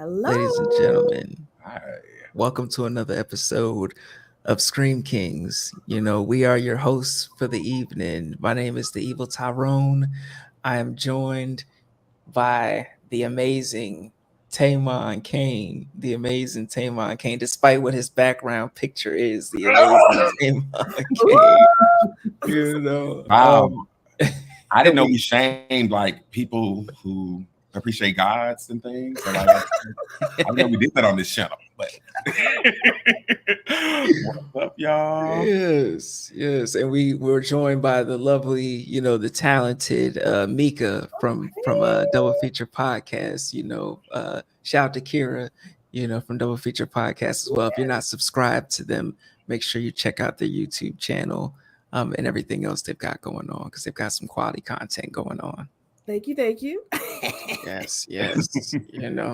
Hello. Ladies and gentlemen, Hi. welcome to another episode of Scream Kings. We are your hosts for the evening. My name is the Evil Tyrone. I am joined by the amazing Tamon Kane. The amazing Tamon Kane, despite what his background picture is, the amazing Tamon Kane. Wow. Um, I didn't know we shamed like people who appreciate gods and things. So like, I didn't know we did that on this channel. But what's up, y'all? Yes, and we were joined by the lovely, the talented Mika from Double Feature Podcast. Shout out to Kira, from Double Feature Podcast as well. If you're not subscribed to them, make sure you check out their YouTube channel and everything else they've got going on, because they've got some quality content going on. Thank you. Yes.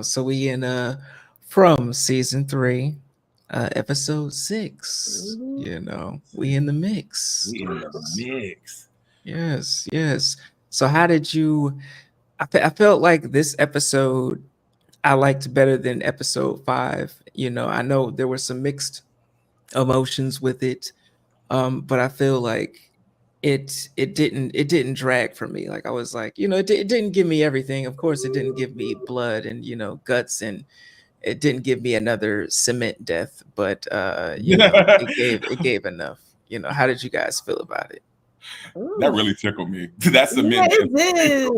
So we in from season 3. Episode 6. We in the mix. We in the mix. Yes. So how did you? I felt like this episode I liked better than episode 5. I know there were some mixed emotions with it, but I feel like it didn't drag for me. Like I was like, it didn't give me everything. Of course, it didn't give me blood and guts, and it didn't give me another cement death, but it gave enough. How did you guys feel about it? Ooh. That really tickled me. That's cement. It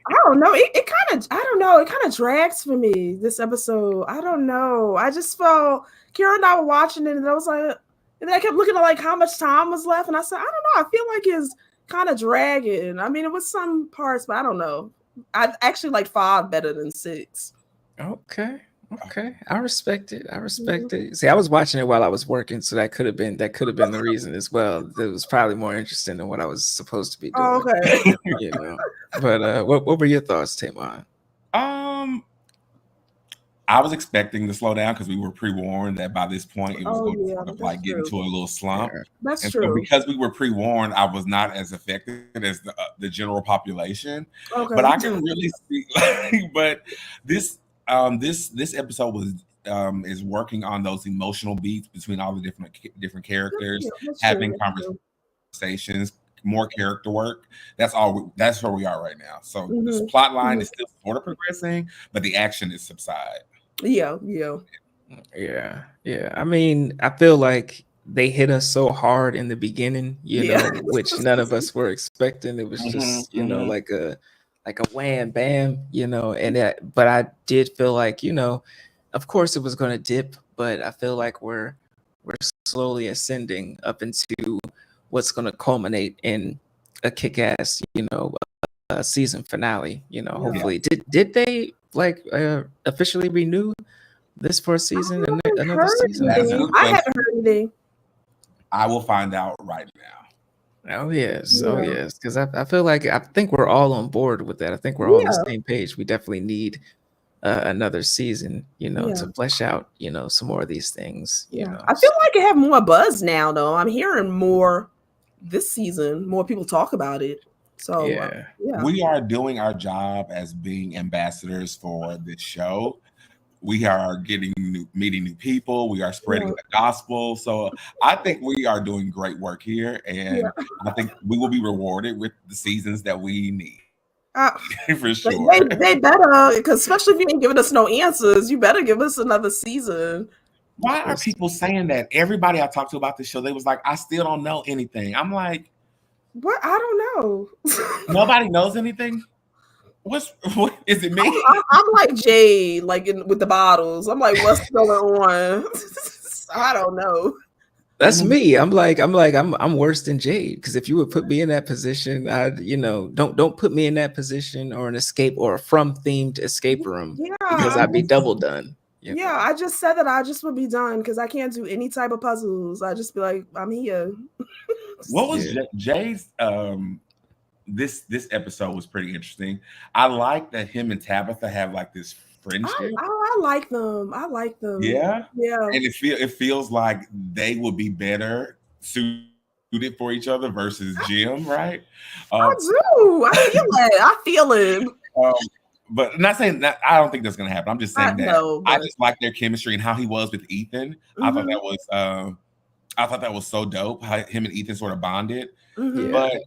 I don't know. It kind of drags for me, this episode. I don't know. I just felt Kira and I were watching it, and I was like, and I kept looking at like how much time was left, and I said, I don't know. I feel like it's kind of dragging. I mean, it was some parts, but I don't know. I actually like 5 better than 6. Okay. I respect it. See, I was watching it while I was working, so that could have been the reason as well. It was probably more interesting than what I was supposed to be doing. Oh, okay. But what were your thoughts, Tamon? I was expecting to slow down because we were pre-warned that by this point it was going to sort of like get into a little slump. Yeah. That's true. So because we were pre-warned, I was not as affected as the general population. Okay. But I can really see. But this episode was is working on those emotional beats between all the different characters, having conversations, more character work. That's where we are right now. So this plot line is still sort of progressing, but the action is subside. Yeah. I mean, I feel like they hit us so hard in the beginning, which none of us were expecting. It was just, like a wham bam, but I did feel like, of course it was going to dip, but I feel like we're slowly ascending up into what's going to culminate in a kick-ass, season finale. Hopefully. Did they officially renew this for a season? Another season? I haven't heard anything. I will find out right now. Oh yes, because I feel like I think we're all on board with that. I think we're all on the same page. We definitely need another season, to flesh out, some more of these things. I feel like it have more buzz now, though. I'm hearing more this season. More people talk about it. So we are doing our job as being ambassadors for this show. We are meeting new people. We are spreading the gospel. So I think we are doing great work here, and I think we will be rewarded with the seasons that we need. For sure. They better, because especially if you ain't giving us no answers, you better give us another season. Why are people saying that? Everybody I talked to about this show, they was like, I still don't know anything. I'm like, what? I don't know. Nobody knows anything. What is it? Me? I'm like Jade, like with the bottles. I'm like, what's going on? I don't know. That's me. I'm worse than Jade, because if you would put me in that position, don't put me in that position or an escape or a themed escape room, because I'd be double done. I just said that I just would be done because I can't do any type of puzzles. I just be like, I'm here. What was Jade's? This episode was pretty interesting. I like that him and Tabitha have like this friendship. I like them. Yeah. And it feels like they would be better suited for each other versus Jim, right? I do. I feel it. But not saying that I don't think that's gonna happen. I'm just saying I just like their chemistry and how he was with Ethan. I thought that was so dope how him and Ethan sort of bonded. But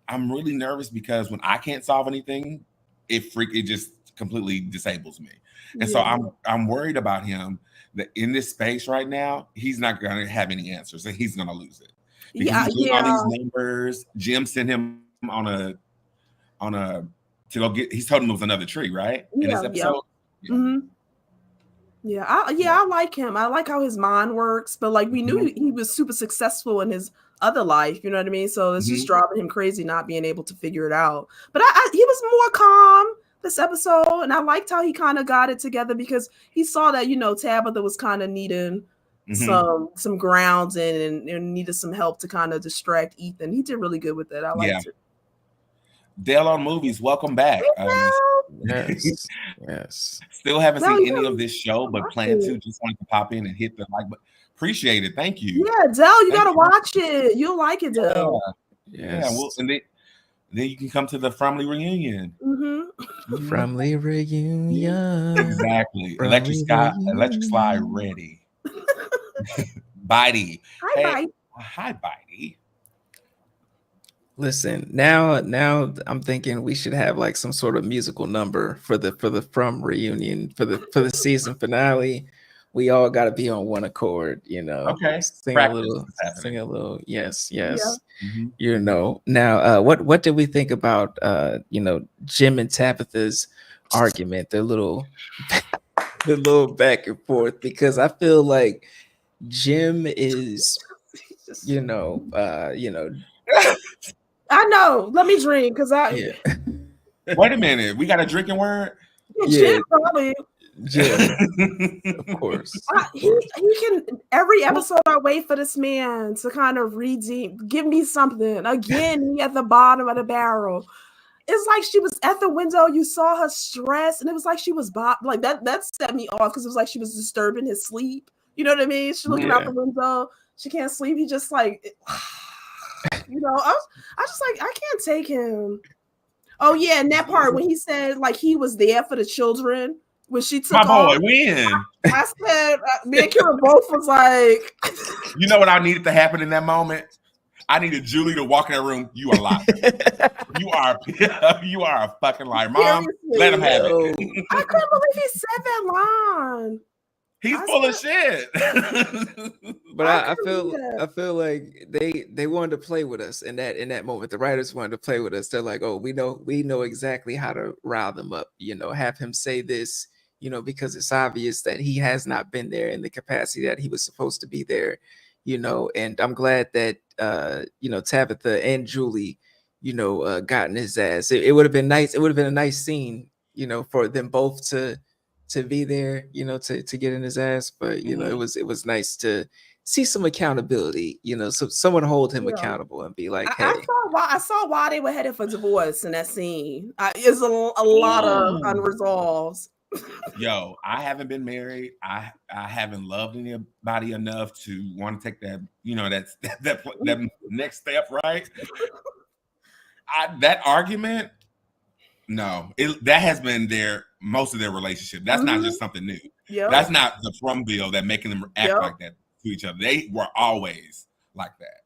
I'm really nervous because when I can't solve anything, it just completely disables me. And so I'm worried about him that in this space right now, he's not gonna have any answers and he's gonna lose it. Because he's doing all these numbers. Jim sent him on a to go get. He's told him it was another tree, right? In this episode. I like him. I like how his mind works, but like we knew he was super successful in his other life. You know what I mean? So it's just driving him crazy not being able to figure it out. But he was more calm this episode, and I liked how he kind of got it together because he saw that Tabitha was kind of needing some grounds and needed some help to kind of distract Ethan. He did really good with that. I liked it. Dale on Movies, welcome back. Yes. Still haven't seen any of this show, but plan to. Just wanted to pop in and hit the like button. Appreciate it. Thank you. Yeah, Dell, you gotta watch it. You'll like it, Dell. Yeah. And then you can come to the Fromley reunion. Fromley reunion. Exactly. Electric Slide ready. Bitey. Hi, Bitey. Listen, now I'm thinking we should have like some sort of musical number for the From reunion for the season finale. We all got to be on one accord, Okay. Sing a little. Yes. Now, what did we think about Jim and Tabitha's argument? The little back and forth, because I feel like Jim is, I know. Let me drink because Wait a minute. We got a drinking word? Jim probably. Jim, of course. He can. Every episode, I wait for this man to kind of give me something. Again, he at the bottom of the barrel. It's like she was at the window. You saw her stress, and it was like she was like that. That set me off because it was like she was disturbing his sleep. You know what I mean? She's looking out the window. She can't sleep. He just like. I just like, I can't take him. Oh yeah, and that part when he said like he was there for the children when she took my off. Boy, when I said, me and Kira both was like, you know what I needed to happen in that moment? I needed Julie to walk in that room. You are lying. you are a fucking liar, Mom. Seriously, let him have it. I couldn't believe he said that line. He's full of shit. But I feel like they wanted to play with us in that moment. The writers wanted to play with us. They're like, oh, we know exactly how to rile them up. Have him say this. Because it's obvious that he has not been there in the capacity that he was supposed to be there. And I'm glad that Tabitha and Julie, got in his ass. It would have been nice. It would have been a nice scene, for them both to be there, to get in his ass. But it was nice to see some accountability, so someone hold him accountable and be like, hey. I saw why they were headed for divorce in that scene. It's a lot of unresolved. Yo, I haven't been married. I haven't loved anybody enough to want to take that, that next step, right? That argument, no, that has been most of their relationship. That's not just something new. Yep. That's not the From bill that making them act like that to each other. They were always like that.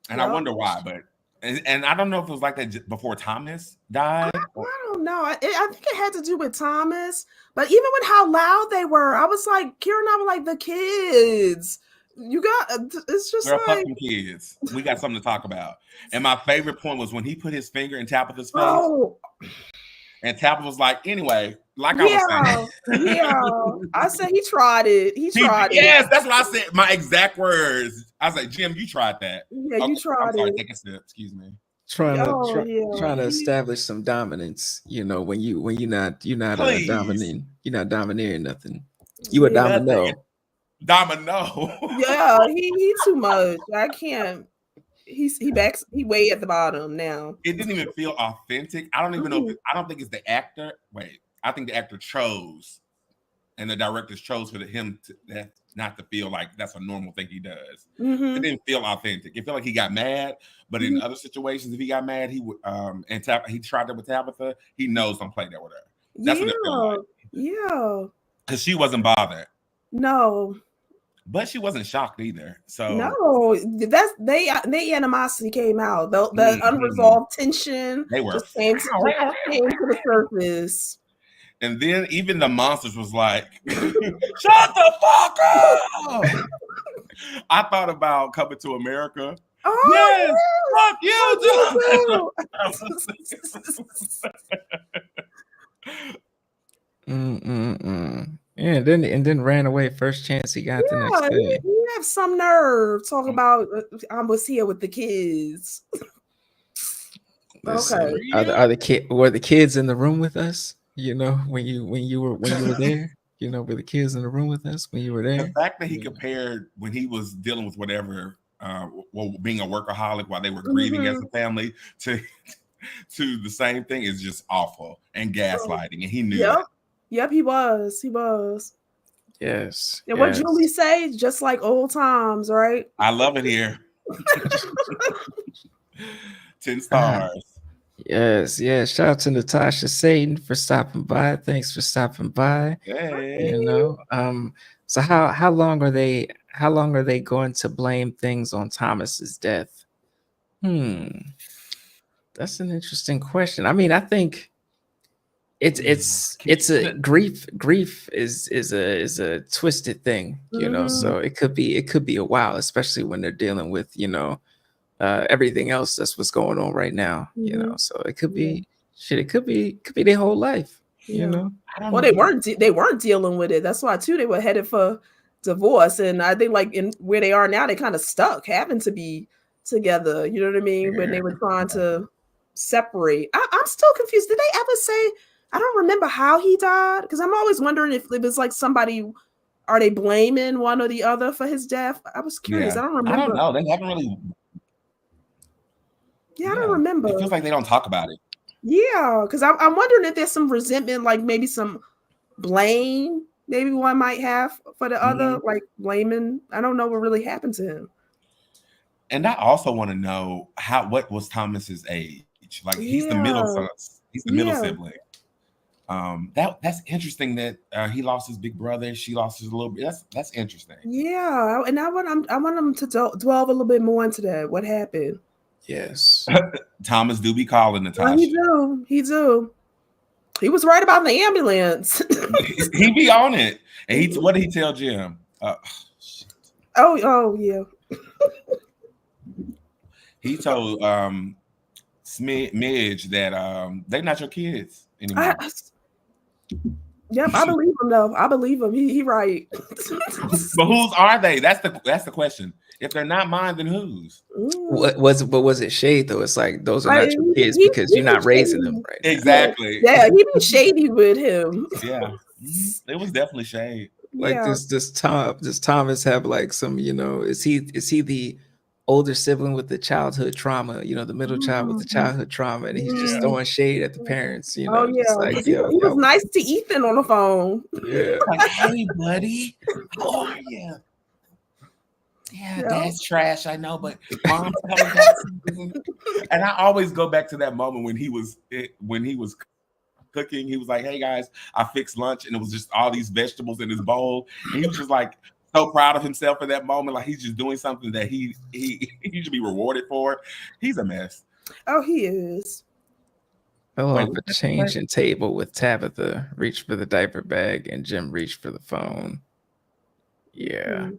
And I wonder why, but and I don't know if it was like that before Thomas died. I don't know. I think it had to do with Thomas, but even with how loud they were, I was like, Kira and I were like, the kids. It's just they're like fucking kids. We got something to talk about. And my favorite point was when he put his finger in Tabitha's face. Oh. And Tabitha was like, anyway, like I was saying. Yeah. I said he tried it. He tried it. Yes, that's what I said. My exact words. I was like, Jim, you tried that. Yeah, you tried it. Take a sip. Excuse me. Trying to establish some dominance, when you're not dominating, you're not dominating nothing. You a domino. Domino. Yeah, he too much. I can't. He way at the bottom now. It didn't even feel authentic. I don't even know. I don't think it's the actor. Wait, I think the actor chose, and the directors chose for him not to feel like that's a normal thing he does. Mm-hmm. It didn't feel authentic. It felt like he got mad, but in other situations, if he got mad, he would he tried that with Tabitha. He knows don't play that with her. That's what it felt like. Yeah. Because she wasn't bothered. No. But she wasn't shocked either. So no, that's they animosity came out. The unresolved tension they were just came to the surface. And then even the monsters was like, shut the fuck up. I thought about Coming to America. Oh, yes, fuck you. Yeah, then ran away first chance he got the next day. You have some nerve. Talk about I was here with the kids. Listen, okay. Were the kids in the room with us? You know, when you were there, you know, were the kids in the room with us when you were there? The fact that he compared when he was dealing with whatever, being a workaholic while they were grieving as a family to the same thing is just awful and gaslighting, and he knew it. Yep, he was. Yes. And what Julie say? Just like old times, right? I love it here. 10 stars. Yes. Shout out to Natasha Satan for stopping by. Thanks for stopping by. Hey. You know, so how long are they going to blame things on Thomas's death? That's an interesting question. I mean, I think it's a grief is a twisted thing, you know. So it could be a while, especially when they're dealing with, you know, everything else that's what's going on right now, you know. So it could be it could be their whole life, you know. Well, they weren't dealing with it. That's why too they were headed for divorce, and I think like in where they are now, they kind of stuck having to be together. You know what I mean? When they were trying to separate. I'm still confused. Did they ever say? I don't remember how he died, because I'm always wondering if it was like somebody. Are they blaming one or the other for his death? I was curious. I don't remember. I don't know. They haven't really. Yeah, I don't remember. It feels like they don't talk about it. Yeah, because I'm wondering if there's some resentment, like maybe some blame, maybe one might have for the other, like blaming. I don't know what really happened to him. And I also want to know what was Thomas's age? Like he's the middle son. He's the middle sibling. That's interesting that he lost his big brother. She lost his little bit. That's interesting. Yeah, and I want him to delve a little bit more into that. What happened? Yes. Thomas do be calling Natasha. He do. He was right about the ambulance. He be on it. And what did he tell Jim? Oh yeah. He told Midge that they're not your kids anymore. Yep, I believe him though. I believe him. He right. But whose are they? That's the question. If they're not mine, then whose? Was it shade though? It's like those are not your kids because you're not raising them right now. Exactly. Yeah, he be shady with him. Yeah, it was definitely shade. Like does Thomas have like some, you know, is he the older sibling with the childhood trauma, you know, the middle child with the childhood trauma, and he's just throwing shade at the parents, you know? Oh yeah, like, he was nice to Ethan on the phone. Yeah, like, hey buddy, how are you? Yeah, Dad's trash, I know, but Mom's coming back. And I always go back to that moment when he was cooking. He was like, "Hey guys, I fixed lunch," and it was just all these vegetables in his bowl. And he was just like so proud of himself in that moment, like he's just doing something that he should be rewarded for. He's a mess. Oh, he is. Fell off a changing table with Tabitha, reached for the diaper bag, and Jim reached for the phone. Yeah.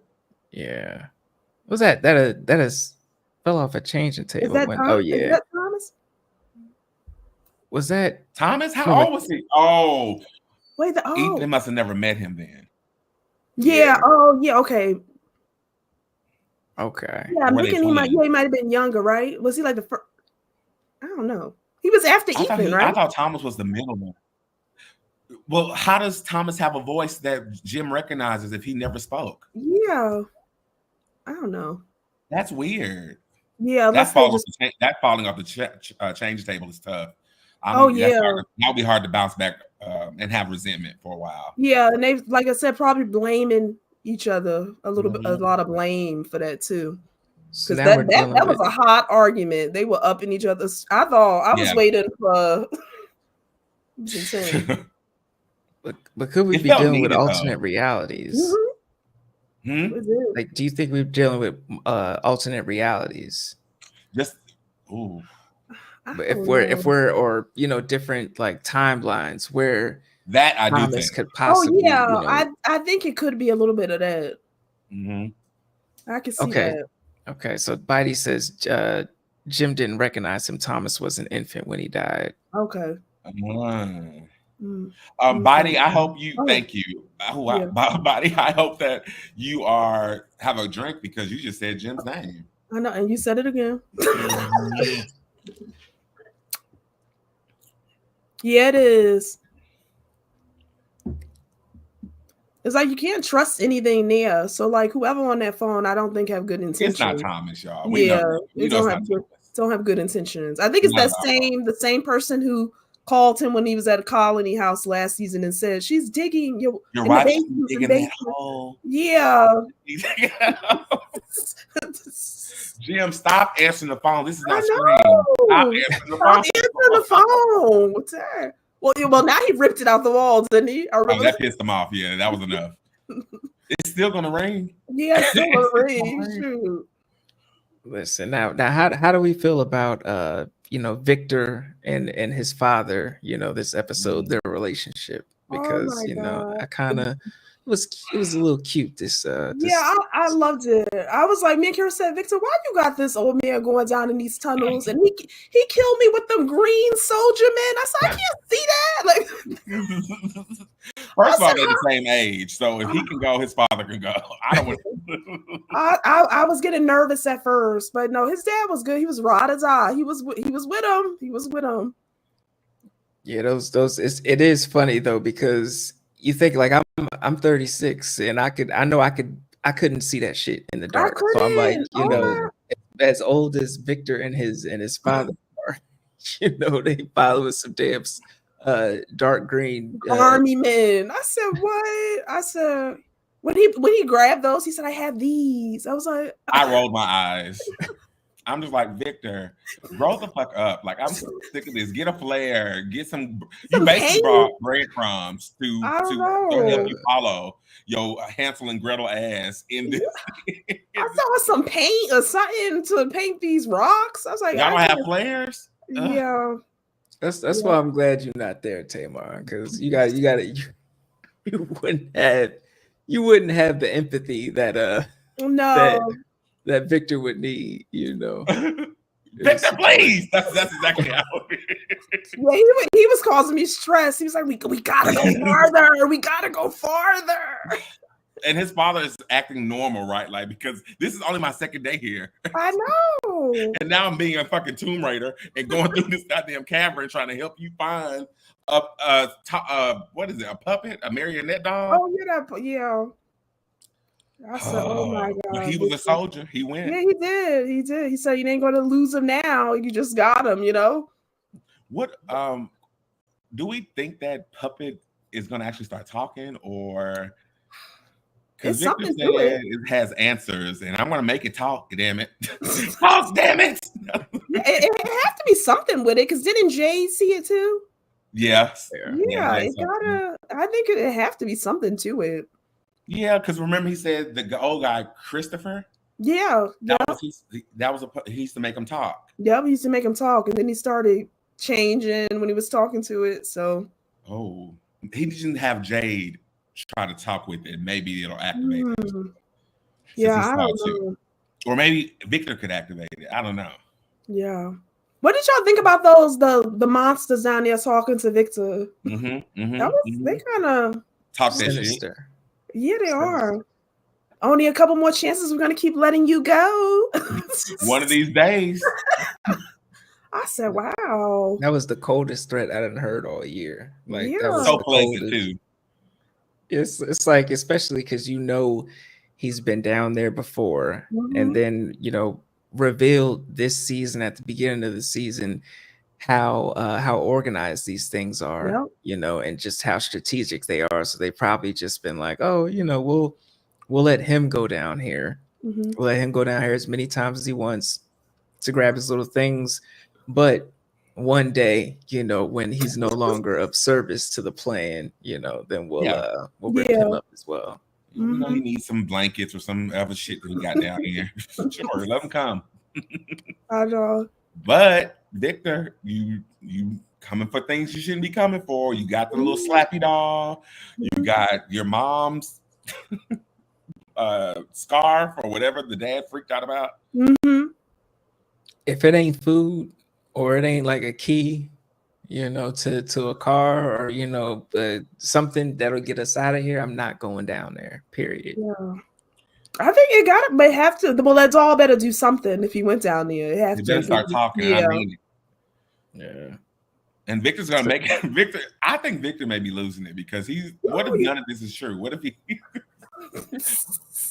Was that is fell off a changing table? Is that Thomas? Was that Thomas? How old was he? Oh, wait, Ethan must have never met him then. Yeah. Oh, yeah. Okay. Yeah, I'm thinking he might have been younger, right? Was he like the first? I don't know. He was after Ethan, right? I thought Thomas was the middle one. Well, how does Thomas have a voice that Jim recognizes if he never spoke? Yeah, I don't know. That's weird. Yeah, that falling off the change table is tough. That'll be hard to bounce back and have resentment for a while. Yeah, and they, like I said, probably blaming each other a little bit, a lot of blame for that too. So Because now we're that dealing was with a hot argument. They were up in each other's. I thought I was waiting for. It was insane. but could we It be felt dealing with needed, alternate though. realities? Like, do you think we're dealing with alternate realities? Just ooh. But if we're or you know different like timelines where that I do Thomas think could possibly. Oh yeah, you know, I think it could be a little bit of that. I can see okay. that. Okay, so Bitey says Jim didn't recognize him. Thomas was an infant when he died. Okay. Bitey, I hope you. Thank you. Yeah. Bitey, I hope that you have a drink because you just said Jim's name. I know, and you said it again. Yeah, it is. It's like you can't trust anything there. So like whoever on that phone, I don't think have good intentions. It's not Thomas, y'all. We know don't have good intentions. I think it's the same person who called him when he was at a colony house last season and said she's digging your wife digging that hole. Yeah. Jim, stop answering the phone. This is not screen. Stop answering the phone. What's that? Well, now he ripped it out the walls, didn't he? That pissed him off. Yeah, that was enough. It's still gonna rain. Yeah, it's still gonna rain. Shoot. Listen, now how do we feel about Victor and his father? This episode, their relationship, because I kind of it was a little cute. I loved it. I was like, me and Kara said, Victor, why you got this old man going down in these tunnels? And he killed me with them green soldier men. I said, I can't see that. Like, first of all, they're the same age, so if he can go, his father can go. I don't want. I was getting nervous at first, but no, his dad was good. He was rod as I. He was with him. He was with him. Yeah, it is funny though, because you think like I'm 36 and I couldn't see that shit in the dark. So I'm like, as old as Victor and his father are, they follow some damn dark green army men. I said, what? I said when he grabbed those, he said, I have these. I was like, I rolled my eyes. I'm just like, Victor, roll the fuck up. Like, I'm sick of this. Get a flare. Get some. You basically brought breadcrumbs to help you follow your Hansel and Gretel ass in this. I saw some paint or something to paint these rocks. I was like, y'all don't have flares? Yeah. That's why I'm glad you're not there, Tamar, because you wouldn't have the empathy that that Victor would need, Victor, please. That's exactly how it is. Yeah, he was causing me stress. He was like, we gotta go farther. We gotta go farther. And his father is acting normal, right? Like, because this is only my second day here. I know. And now I'm being a fucking Tomb Raider and going through this goddamn cavern trying to help you find what is it? A puppet? A marionette doll? Oh yeah, I said, oh my God. He was a soldier. He went. Yeah, he did. He said, you ain't going to lose him now. You just got him, What, do we think that puppet is going to actually start talking, or? Because Victor said it has answers, and I'm going to make it talk, damn it. Talk, damn it. It has to be something with it, because didn't Jade see it too? Yes. Yeah, I think it have to be something to it. Yeah, because remember he said the old guy Christopher. Yeah, he used to make him talk. Yeah, he used to make him talk, and then he started changing when he was talking to it. So, he didn't have Jade try to talk with it. Maybe it'll activate it. Yeah, I don't know. Or maybe Victor could activate it. I don't know. Yeah. What did y'all think about those the monsters down there talking to Victor? They kind of talk that shit. Yeah, they are. Only a couple more chances. We're gonna keep letting you go. One of these days. I said, "Wow." That was the coldest threat I didn't heard all year. Like that was so pleasant too. It's like, especially because he's been down there before, and then revealed this season at the beginning of the season how organized these things are, and just how strategic they are. So they probably just been like, oh, we'll let him go down here. Mm-hmm. We'll let him go down here as many times as he wants to grab his little things. But one day, when he's no longer of service to the plan, then we'll rip him up as well. We know he needs some blankets or some other shit that he got down here. Sure, let him come. I know. But Victor, you coming for things you shouldn't be coming for. You got the little slappy doll. You got your mom's scarf or whatever the dad freaked out about. Mm-hmm. If it ain't food or it ain't like a key, to a car or something that'll get us out of here, I'm not going down there. Period. Yeah. I think it may have to. Well, that doll better do something if he went down there. It have to start talking. Yeah. I mean it. Yeah. And Victor's gonna make it. Victor, I think Victor may be losing it because what if none of this is true? What if he?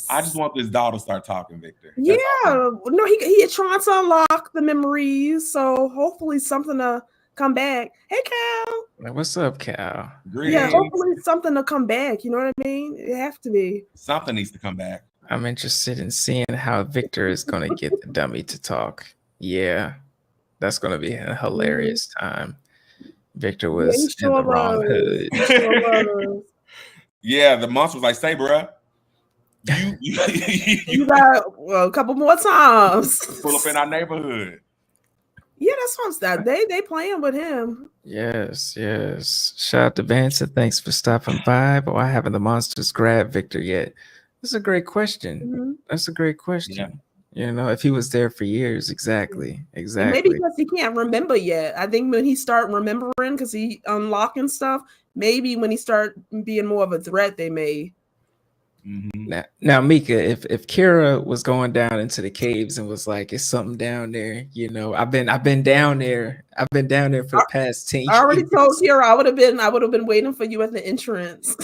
I just want this doll to start talking, Victor. That's no, he trying to unlock the memories, so hopefully something to come back. Hey, Cal. What's up, Cal? Great. Yeah, hopefully something to come back. You know what I mean? It have to be. Something needs to come back. I'm interested in seeing how Victor is going to get the dummy to talk. Yeah, that's going to be a hilarious time. Victor was in the wrong hood. Yeah, the monster was like, "Say, bruh, you got a couple more times. Pull up in our neighborhood." Yeah, that's what I'm saying. They playing with him. Yes. Shout out to Vanessa. Thanks for stopping by. But why haven't the monsters grabbed Victor yet? That's a great question. Mm-hmm. That's a great question. Yeah. If he was there for years, exactly. And maybe because he can't remember yet. I think when he start remembering, because he unlocking stuff, maybe when he start being more of a threat, they may. Mm-hmm. Now, Mika, if Kira was going down into the caves and was like, "It's something down there," I've been down there. I've been down there for the past 10 years. I already told Kira I would have been waiting for you at the entrance.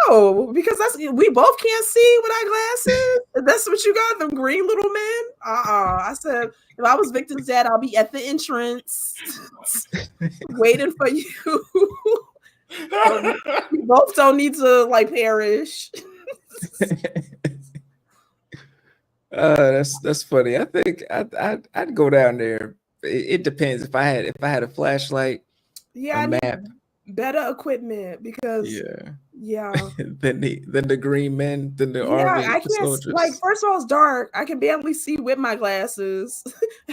No, because we both can't see with our glasses. That's what you got, them green little men. I said if I was Victor's dad, I'll be at the entrance waiting for you. We both don't need to perish. That's funny. I think I'd go down there. It depends if I had a flashlight, a map, better equipment because than the green men, than the army. I can't first of all it's dark. I can barely see with my glasses,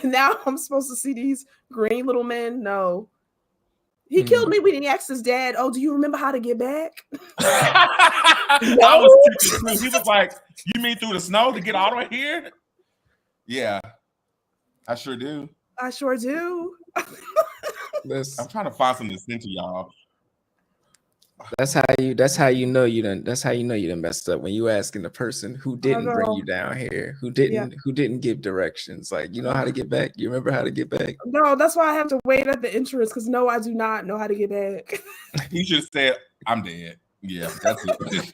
and now I'm supposed to see these green little men. No. He killed me when he asked his dad, "Oh, do you remember how to get back?" I was he was like, "You mean through the snow to get all the way here?" Yeah, I sure do. I sure do. I'm trying to find something to send to y'all. That's how you know you done messed up when you asking the person who didn't bring you down here, who didn't give directions. Like, you know how to get back? You remember how to get back? No, that's why I have to wait at the entrance because no, I do not know how to get back. He should have said, "I'm dead." Yeah, that's it.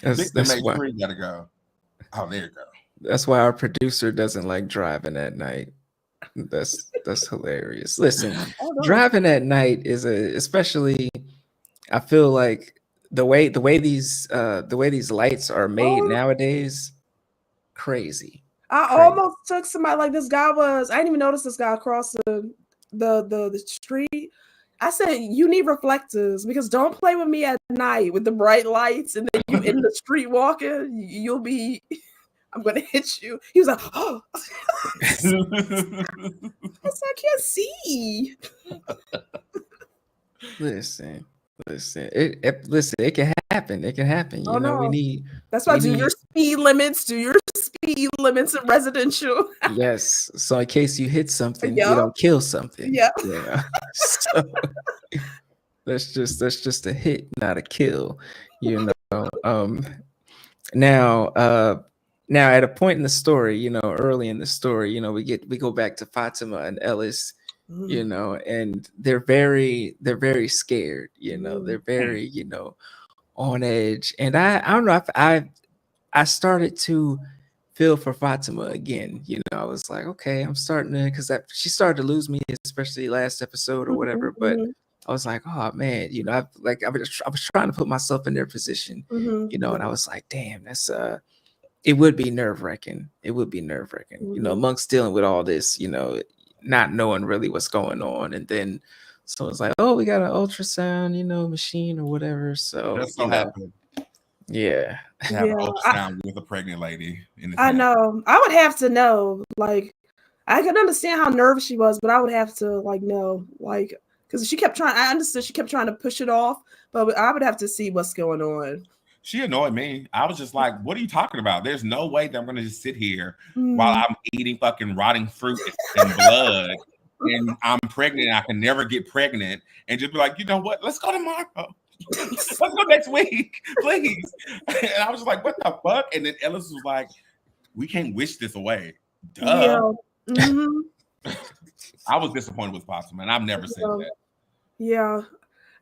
that's why you gotta go. Oh, there you go. That's why our producer doesn't like driving at night. That's hilarious. Listen, driving at night is especially I feel like the way these lights are made nowadays, crazy. I almost took somebody like this guy I didn't even notice this guy across the street. I said, "You need reflectors because don't play with me at night with the bright lights and then you in the street walking, you'll be I'm gonna hit you." He was like, "Oh." I said, "I can't see." Listen. It can happen. It can happen. We need. That's why do your speed limits in residential. Yes. So in case you hit something, you don't kill something. Yeah. So that's just a hit, not a kill. Now at a point in the story, early in the story, we go back to Fatima and Ellis, and they're very scared, they're very, on edge. And I don't know if I started to feel for Fatima again. I was like, okay, I'm starting to, because she started to lose me, especially last episode or whatever. But I was like, oh man, you know, I was trying to put myself in their position, you know, and I was like, damn, that's it would be nerve wracking. It would be nerve wracking, you know, amongst dealing with all this, you know, not knowing really what's going on, and then so it's like, oh, we got an ultrasound, you know, machine or whatever. So That's so happy. Yeah. Have an ultrasound with a pregnant lady in the I know. I would have to know. Like, I could understand how nervous she was, but I would have to like know, like, because she kept trying. I understood she kept trying to push it off, but I would have to see what's going on. She annoyed me. I was just like, what are you talking about? There's no way that I'm going to just sit here while I'm eating fucking rotting fruit and blood and I'm pregnant and I can never get pregnant and just be like, you know what? Let's go tomorrow. Let's go next week, please. And I was just like, what the fuck? And then Ellis was like, we can't wish this away. Duh. Yeah. I was disappointed with Fatima, and I've never said that. Yeah.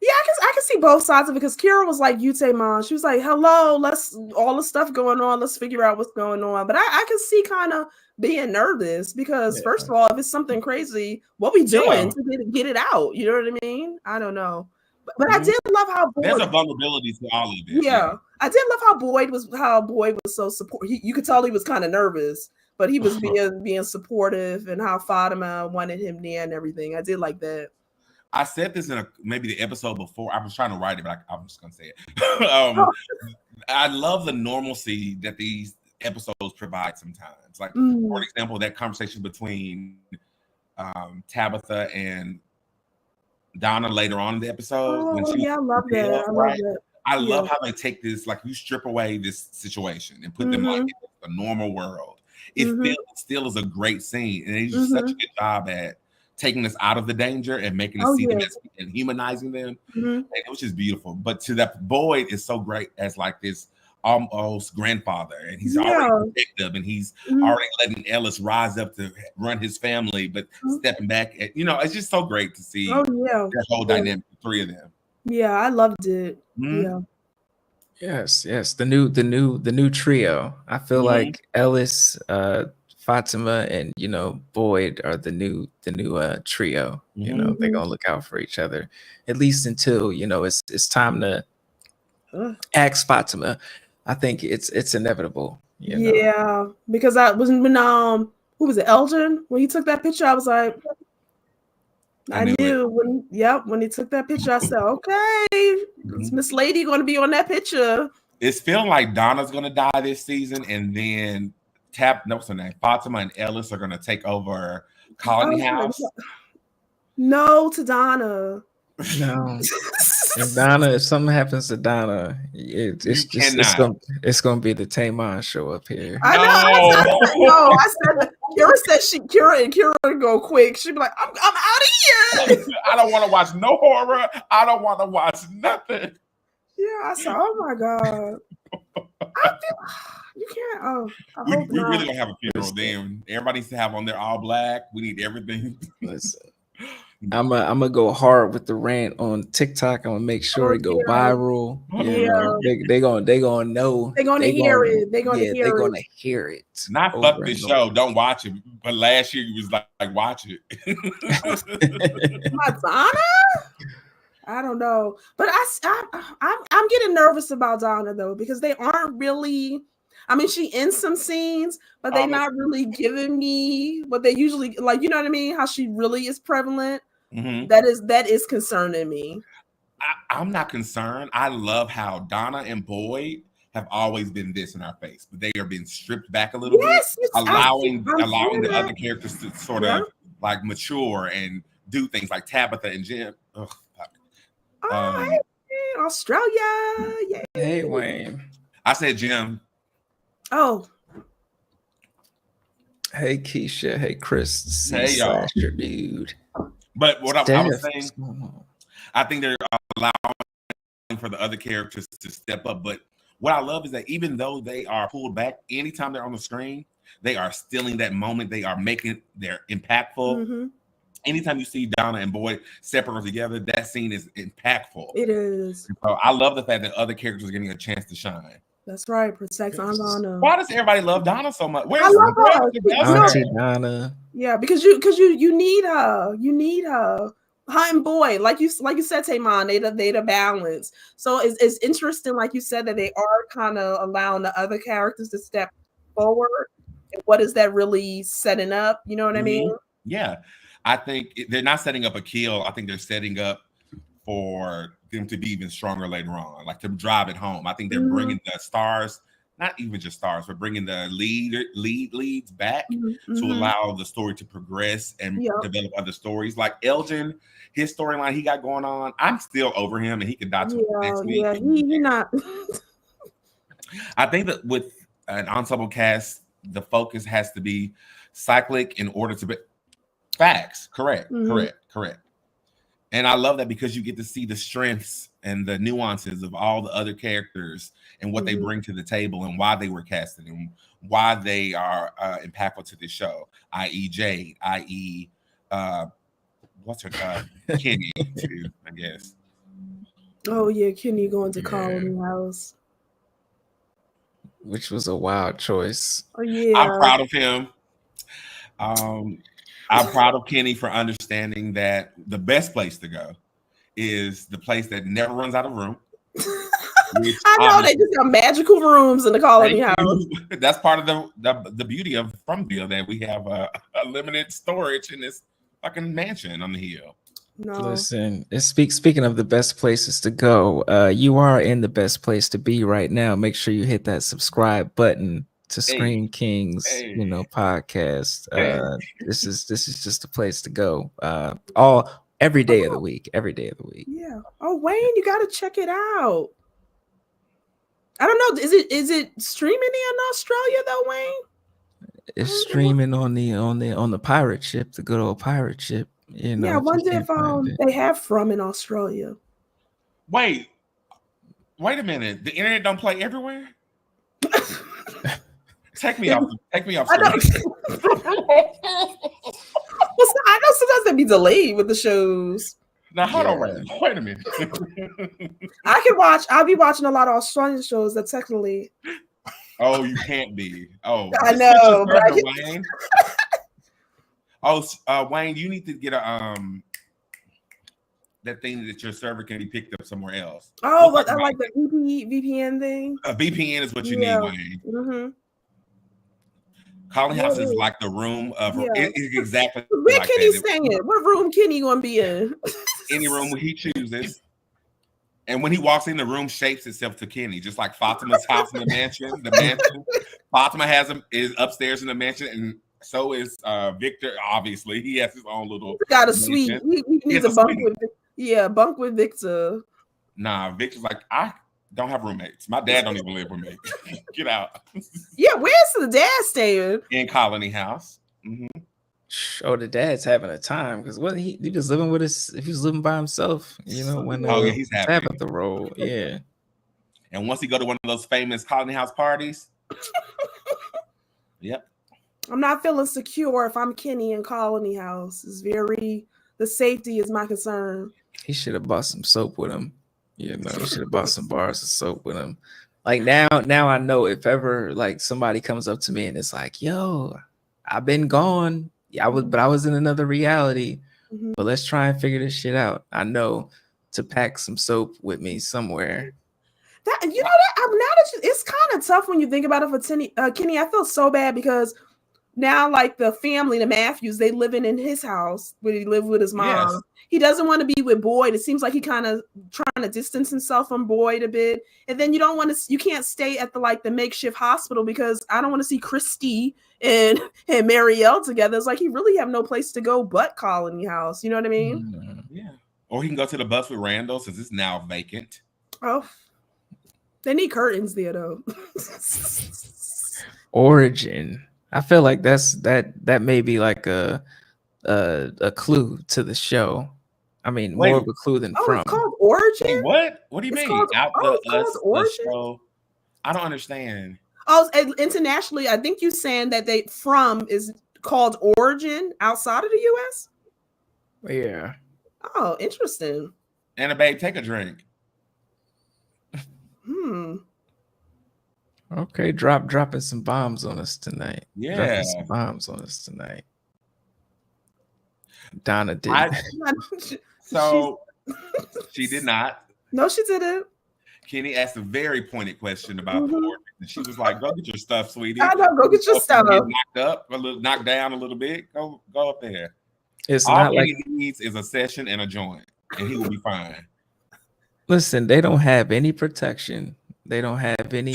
Yeah, I can see both sides of it because Kira was like Yute mom. She was like, hello, let's all the stuff going on. Let's figure out what's going on. But I can see kind of being nervous because first of all, if it's something crazy, what we doing to get it out? You know what I mean? I don't know. But I did love how there's a vulnerability to all of this. Yeah. I did love how Boyd was so supportive. You could tell he was kind of nervous, but he was being supportive and how Fatima wanted him there and everything. I did like that. I said this in maybe the episode before. I was trying to write it, but I'm just gonna say it. I love the normalcy that these episodes provide sometimes. Like, for example, that conversation between Tabitha and Donna later on in the episode. I love that. I love how they take this, like, you strip away this situation and put them like in a normal world. It still is a great scene, and they do such a good job at taking us out of the danger and making us see them and humanizing them. And it was just beautiful. But to that, Boyd is so great as like this almost grandfather, and he's already protective, and he's already letting Ellis rise up to run his family, but stepping back at, you know, it's just so great to see that whole dynamic, the three of them. Yeah, I loved it. Yeah. Yes, the new trio. I feel like Ellis, Fatima, and, you know, Boyd are the new trio. You know, they're gonna look out for each other, at least until, you know, it's time to ask Fatima. I think it's inevitable. You know? Yeah, because I was when who was it, Elgin? When he took that picture, I was like, I knew when he took that picture, I said, okay, it's Miss Lady going to be on that picture. It's feeling like Donna's going to die this season, and then what's her name? Fatima and Ellis are going to take over Colony House. No to Donna. No. If something happens to Donna, it's gonna be the Tamon show up here. I know. I said Kira go quick. She'd be like, I'm out of here. I don't want to watch no horror. I don't want to watch nothing. Yeah, I said, oh my God. I feel you can't. We really gonna have a funeral then. Everybody needs to have on their all black. We need everything. Listen. I'm gonna go hard with the rant on TikTok. I'm gonna make sure it go viral. You know, they gonna know. They're gonna hear it. They're gonna hear it. Not fuck this show. Don't watch it. But last year you was like watch it. Madonna? I don't know, but I'm getting nervous about Donna though, because they aren't really. I mean, she in some scenes, but they're not really giving me what they usually like. You know what I mean? How she really is prevalent. That is concerning me. I'm not concerned. I love how Donna and Boyd have always been this in our face, but they are being stripped back a little bit, allowing the other characters to sort of like mature and do things like Tabitha and Jim. Ugh, hey, Australia. Yay. Hey, Wayne. I said Jim. Oh. Hey, Keisha. Hey, Chris. Hey, y'all. Dude. But what I was saying, I think they're allowing for the other characters to step up. But what I love is that even though they are pulled back, anytime they're on the screen, they are stealing that moment. They are they're impactful. Anytime you see Donna and Boyd separate or together, that scene is impactful. It is. So I love the fact that other characters are getting a chance to shine. That's right. Protect Donna. Why does everybody love Donna so much? I love her. Auntie Donna. Yeah, because you need her. You need her. Hunt Boy, like you said, Tamon, they the balance. So it's interesting, like you said, that they are kind of allowing the other characters to step forward. And what is that really setting up? You know what I mean? Yeah, I think they're not setting up a kill. I think they're setting up for them to be even stronger later on, like to drive it home. I think they're bringing the stars, not even just stars, but bringing the leads back to allow the story to progress and develop other stories. Like Elgin, his storyline he got going on, I'm still over him, and he could die to next week. Yeah, he not. I think that with an ensemble cast, the focus has to be cyclic in order to be facts. Correct. And I love that because you get to see the strengths and the nuances of all the other characters and what they bring to the table and why they were casted and why they are impactful to the show, i.e. Jade, i.e. What's her Kenny, too, I guess. Oh, yeah, Kenny going to Colony House. Which was a wild choice. Oh, yeah. I'm proud of him. I'm proud of Kenny for understanding that the best place to go is the place that never runs out of room. I know they just have magical rooms in the Colony House. That's part of the beauty of Fromville, that we have a limited storage in this fucking mansion on the hill. No. Listen, speaking of the best places to go, you are in the best place to be right now. Make sure you hit that subscribe button to Screen Kings, podcast. This is just the place to go. Every day of the week. Yeah. Oh, Wayne, you gotta check it out. I don't know. Is it streaming in Australia though, Wayne? It's streaming on the pirate ship, the good old pirate ship. You know, yeah, I wonder if they have From in Australia. Wait a minute. The internet don't play everywhere? Take me off. I know sometimes they be delayed with the shows. Now hold on, wait a minute. I'll be watching a lot of Australian shows that technically. Oh, you can't be. Oh, I know. Wayne. Wayne, you need to get a that thing that your server can be picked up somewhere else. Oh, like the VPN thing. A VPN is what you need, Wayne. Mm-hmm. Colony House is like the room of it is exactly. Where like Kenny staying? What room Kenny gonna be in? Any room he chooses. And when he walks in, the room shapes itself to Kenny, just like Fatima's house in the mansion. The mansion. Fatima is upstairs in the mansion, and so is Victor. Obviously, he has his own little. Got a suite. He needs a bunk bunk with Victor. Nah, Victor's like, I don't have roommates. My dad don't even live with me. Get out. Yeah, where's the dad staying? In Colony House. Mm-hmm. Oh, the dad's having a time because what he was living with us. If he was living by himself, you know, when he's happy at the role, yeah. And once he go to one of those famous Colony House parties, yep. I'm not feeling secure if I'm Kenny in Colony House. The safety is my concern. He should have bought some soap with him. You know, he should have bought some bars of soap with him. Like now I know if ever like somebody comes up to me and it's like, yo, I've been gone. Yeah, I was in another reality. Mm-hmm. But let's try and figure this shit out. I know to pack some soap with me somewhere. It's kind of tough when you think about it for Kenny. I feel so bad because now, like the family, the Matthews, they living in his house where he lived with his mom. Yes. He doesn't want to be with Boyd. It seems like he kind of trying to distance himself from Boyd a bit. And then you can't stay at the makeshift hospital because I don't want to see Christy and Marielle together. It's like he really have no place to go but Colony House. You know what I mean? Mm-hmm. Yeah. Or he can go to the bus with Randall since it's now vacant. Oh, they need curtains there though. Origin. I feel like that may be like a clue to the show. I mean, more of a clue than From. It's called Origin. Wait, what? What do you mean? Called Origin. I don't understand. Oh, internationally, I think you're saying that From is called Origin outside of the U.S. Yeah. Oh, interesting. Anna, babe, take a drink. Okay, dropping some bombs on us tonight. Yeah, dropping some bombs on us tonight. Donna did. So she did not. No, she didn't. Kenny asked a very pointed question about the order, and she was like, "Go get your stuff, sweetie. I know, go get your stuff. Get knocked down a little bit. Go up there. It's all not Kenny like needs is a session and a joint, and he will be fine." Listen, they don't have any protection. They don't have any,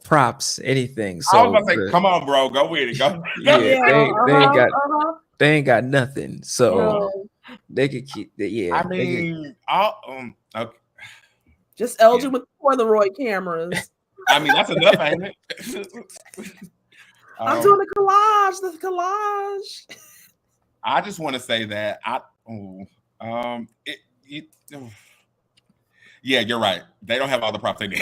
props, anything. So I was about to say, come on, bro, go with it. Go. They ain't got nothing. So they could keep the I mean, okay. Just Elgin with Polaroid cameras. I mean, that's enough, ain't it? I'm doing the collage. I just want to say that yeah, you're right. They don't have all the props they need.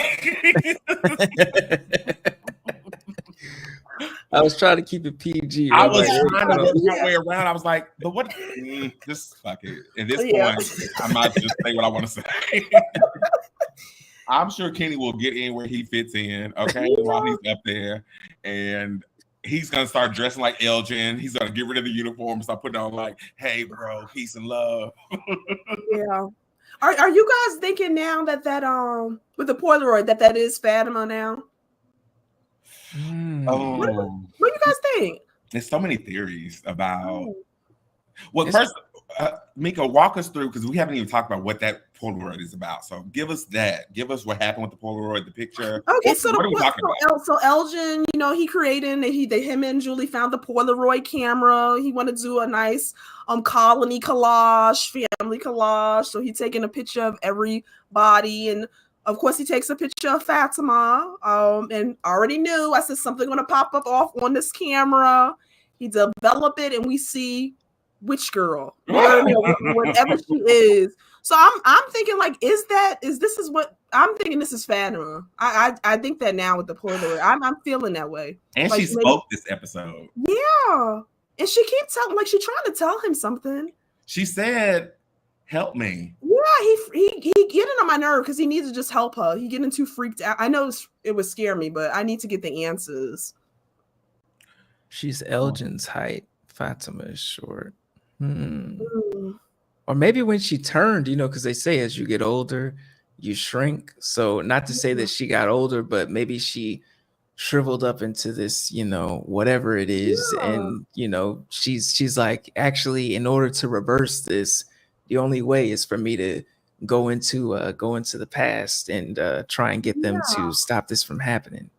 I was trying to keep it PG. I was trying to work my way around. I was like, but what? Just fuck it. At this point, I might just say what I want to say. I'm sure Kenny will get in where he fits in, okay, while he's up there. And he's going to start dressing like Elgin. He's going to get rid of the uniform and start putting on like, hey, bro, peace and love. Yeah. Are you guys thinking now that with the Polaroid that is Fatima now? What do you guys think? There's so many theories about. Well, first, Mika, walk us through, because we haven't even talked about what that Polaroid is about. So give us that. Give us what happened with the Polaroid, the picture. Okay, what are we talking about? So Elgin, he created, him and Julie found the Polaroid camera. He wanted to do a nice colony collage, family collage. So he taking a picture of everybody, and of course he takes a picture of Fatima. And already knew, I said something going to pop up off on this camera. He developed it, and we see which girl, whatever she is. So I'm thinking like, this is Fatima. I think that now with the Polaroid, I'm feeling that way. And like, she spoke this episode. Yeah, and she keeps telling, like, she's trying to tell him something. She said, "Help me." Yeah, he getting on my nerve because he needs to just help her. He getting too freaked out. I know it would scare me, but I need to get the answers. She's Elgin's height. Fatima is short. Or maybe when she turned, because they say as you get older, you shrink. So not to say that she got older, but maybe she shriveled up into this, whatever it is. Yeah. And, she's like, actually, in order to reverse this, the only way is for me to go into the past and try and get them to stop this from happening.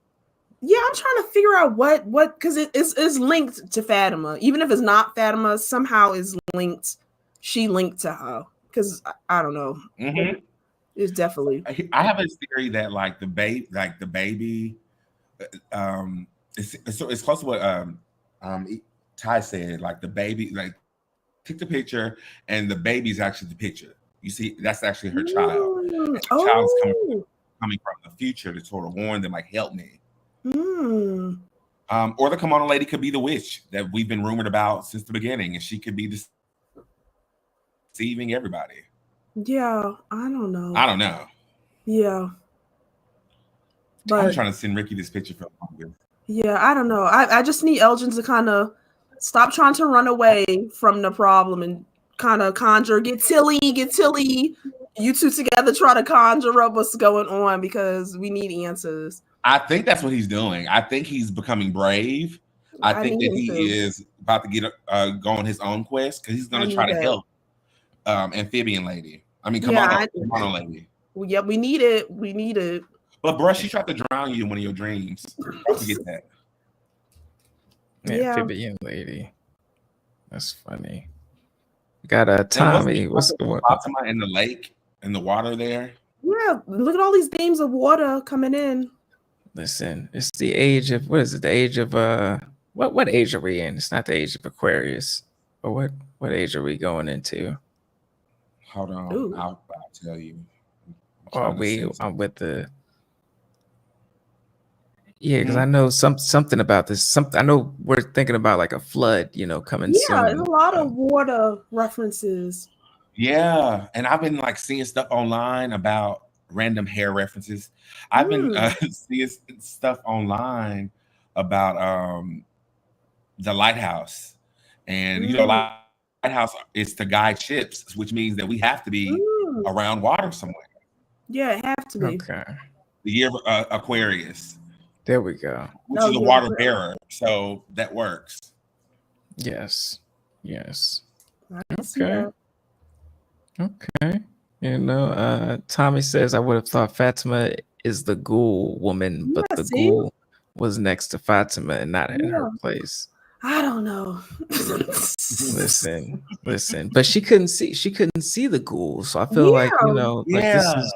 Yeah, I'm trying to figure out what because it is linked to Fatima. Even if it's not Fatima, somehow is linked. She linked to her because I don't know. Mm-hmm. It's definitely. I have a theory that the baby, it's close to what Ty said. Like the baby, took the picture, and the baby's actually the picture. You see, that's actually her child. The child's coming from the future to sort of warn them, like, help me. Or the Kimono lady could be the witch that we've been rumored about since the beginning, and she could be deceiving everybody. Yeah, I don't know. Yeah, but I'm trying to send Ricky this picture from longer. Yeah, I don't know. I just need Elgin to kind of stop trying to run away from the problem and kind of get Tilly. You two together try to conjure up what's going on because we need answers. I think that's what he's doing. I think he's becoming brave. I think that he is about to go on his own quest because he's going to try to help Amphibian Lady. I mean, Kimono Lady. Well, yeah, we need it. But bruh, she tried to drown you in one of your dreams. Don't forget that. Yeah, Amphibian Lady. That's funny. Got a Tommy. What's the one? Fatima in the lake, in the water there. Yeah, look at all these beams of water coming in. Listen, it's the age of what is it? The age of what age are we in? It's not the age of Aquarius. Or what age are we going into? Hold on, I'll tell you. I'm with the. Yeah, because I know something about this. I know we're thinking about like a flood, coming soon. Yeah, there's a lot of water references. Yeah, and I've been seeing stuff online about random hair references. I've been seeing stuff online about the lighthouse, and a lot House is to guide ships, which means that we have to be around water somewhere. Yeah, it have to be. Okay. The year of Aquarius. There we go. Which is a water bearer. So that works. Yes. Okay. Okay. Tommy says, I would have thought Fatima is the ghoul woman, but the ghoul was next to Fatima and not in her place. I don't know. Listen. But she couldn't see the ghoul. So I feel like, this is,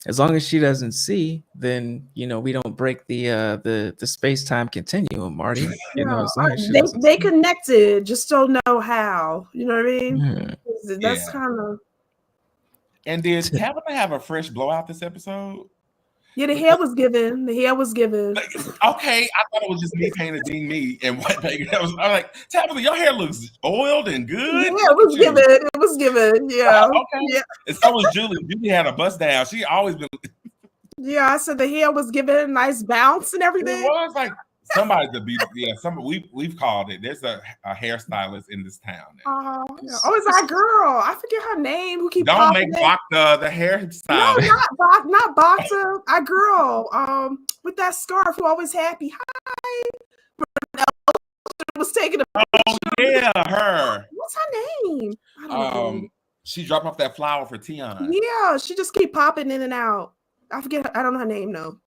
as long as she doesn't see, then we don't break the space-time continuum, Marty. As long as they connected, just don't know how. You know what I mean? Yeah. That's kind of. And did Tabitha have a fresh blowout this episode? Yeah, the hair was given. Okay, I thought it was just me painting me and what I'm like, Tabitha, your hair looks oiled and good. Yeah, it was given. Yeah. Okay. Yeah. And so was Julie. Julie had a bust down. She always been. Yeah, I said the hair was given a nice bounce and everything. It was like somebody to be. Yeah, we've called it. There's a hairstylist in this town now. Oh, it's our girl. I forget her name. Who keep don't make Bacta the hairstylist. No, not Bacta. Our girl. With that scarf, who always happy. Hi. Was taking a picture. Oh yeah, her. What's her name? I don't know. She dropped off that flower for Tion. Yeah, she just keep popping in and out. I forget. I don't know her name though.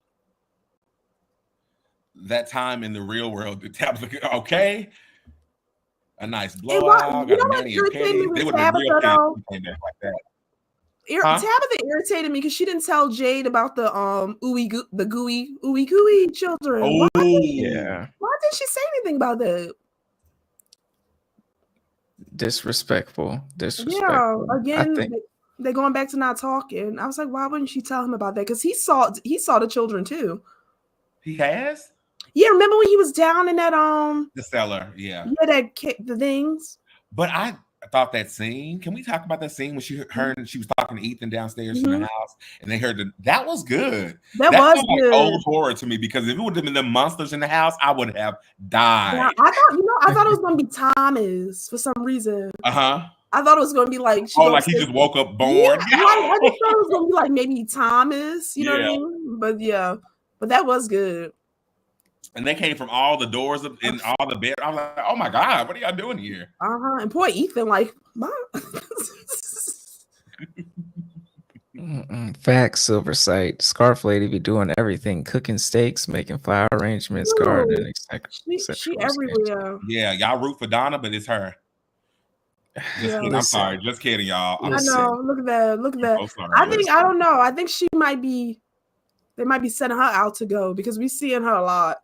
That time in the real world, the Tabitha, okay, a nice blowout. Got a mani and penny. They would have been real pissed like that. Tabitha irritated me because she didn't tell Jade about the gooey children. Oh why didn't she say anything about that? Disrespectful. Yeah, again, they're going back to not talking. I was like, why wouldn't she tell him about that? Because he saw the children too. He has? Yeah, remember when he was down in that the cellar? Yeah. Yeah, the things. But I thought that scene. Can we talk about that scene when she was talking to Ethan downstairs in the house, and they heard that was good. That was good. Like old horror to me, because if it would have been the monsters in the house, I would have died. Yeah, I thought it was gonna be Thomas for some reason. I thought it was gonna be like he just woke up born. Yeah, I just thought it was gonna be like maybe Thomas. You know what I mean? But that was good. And they came from all the doors in all the bed. I was like, oh my God, what are y'all doing here? And poor Ethan, like, Mom. Facts, Silversight. Scarf Lady be doing everything, cooking steaks, making flower arrangements, gardening, etc. She everywhere. Yeah, y'all root for Donna, but it's her. I'm sorry, just kidding, y'all. I know. Look at that. Oh, sorry, I don't know. I think she might be. They might be sending her out to go because we seeing her a lot.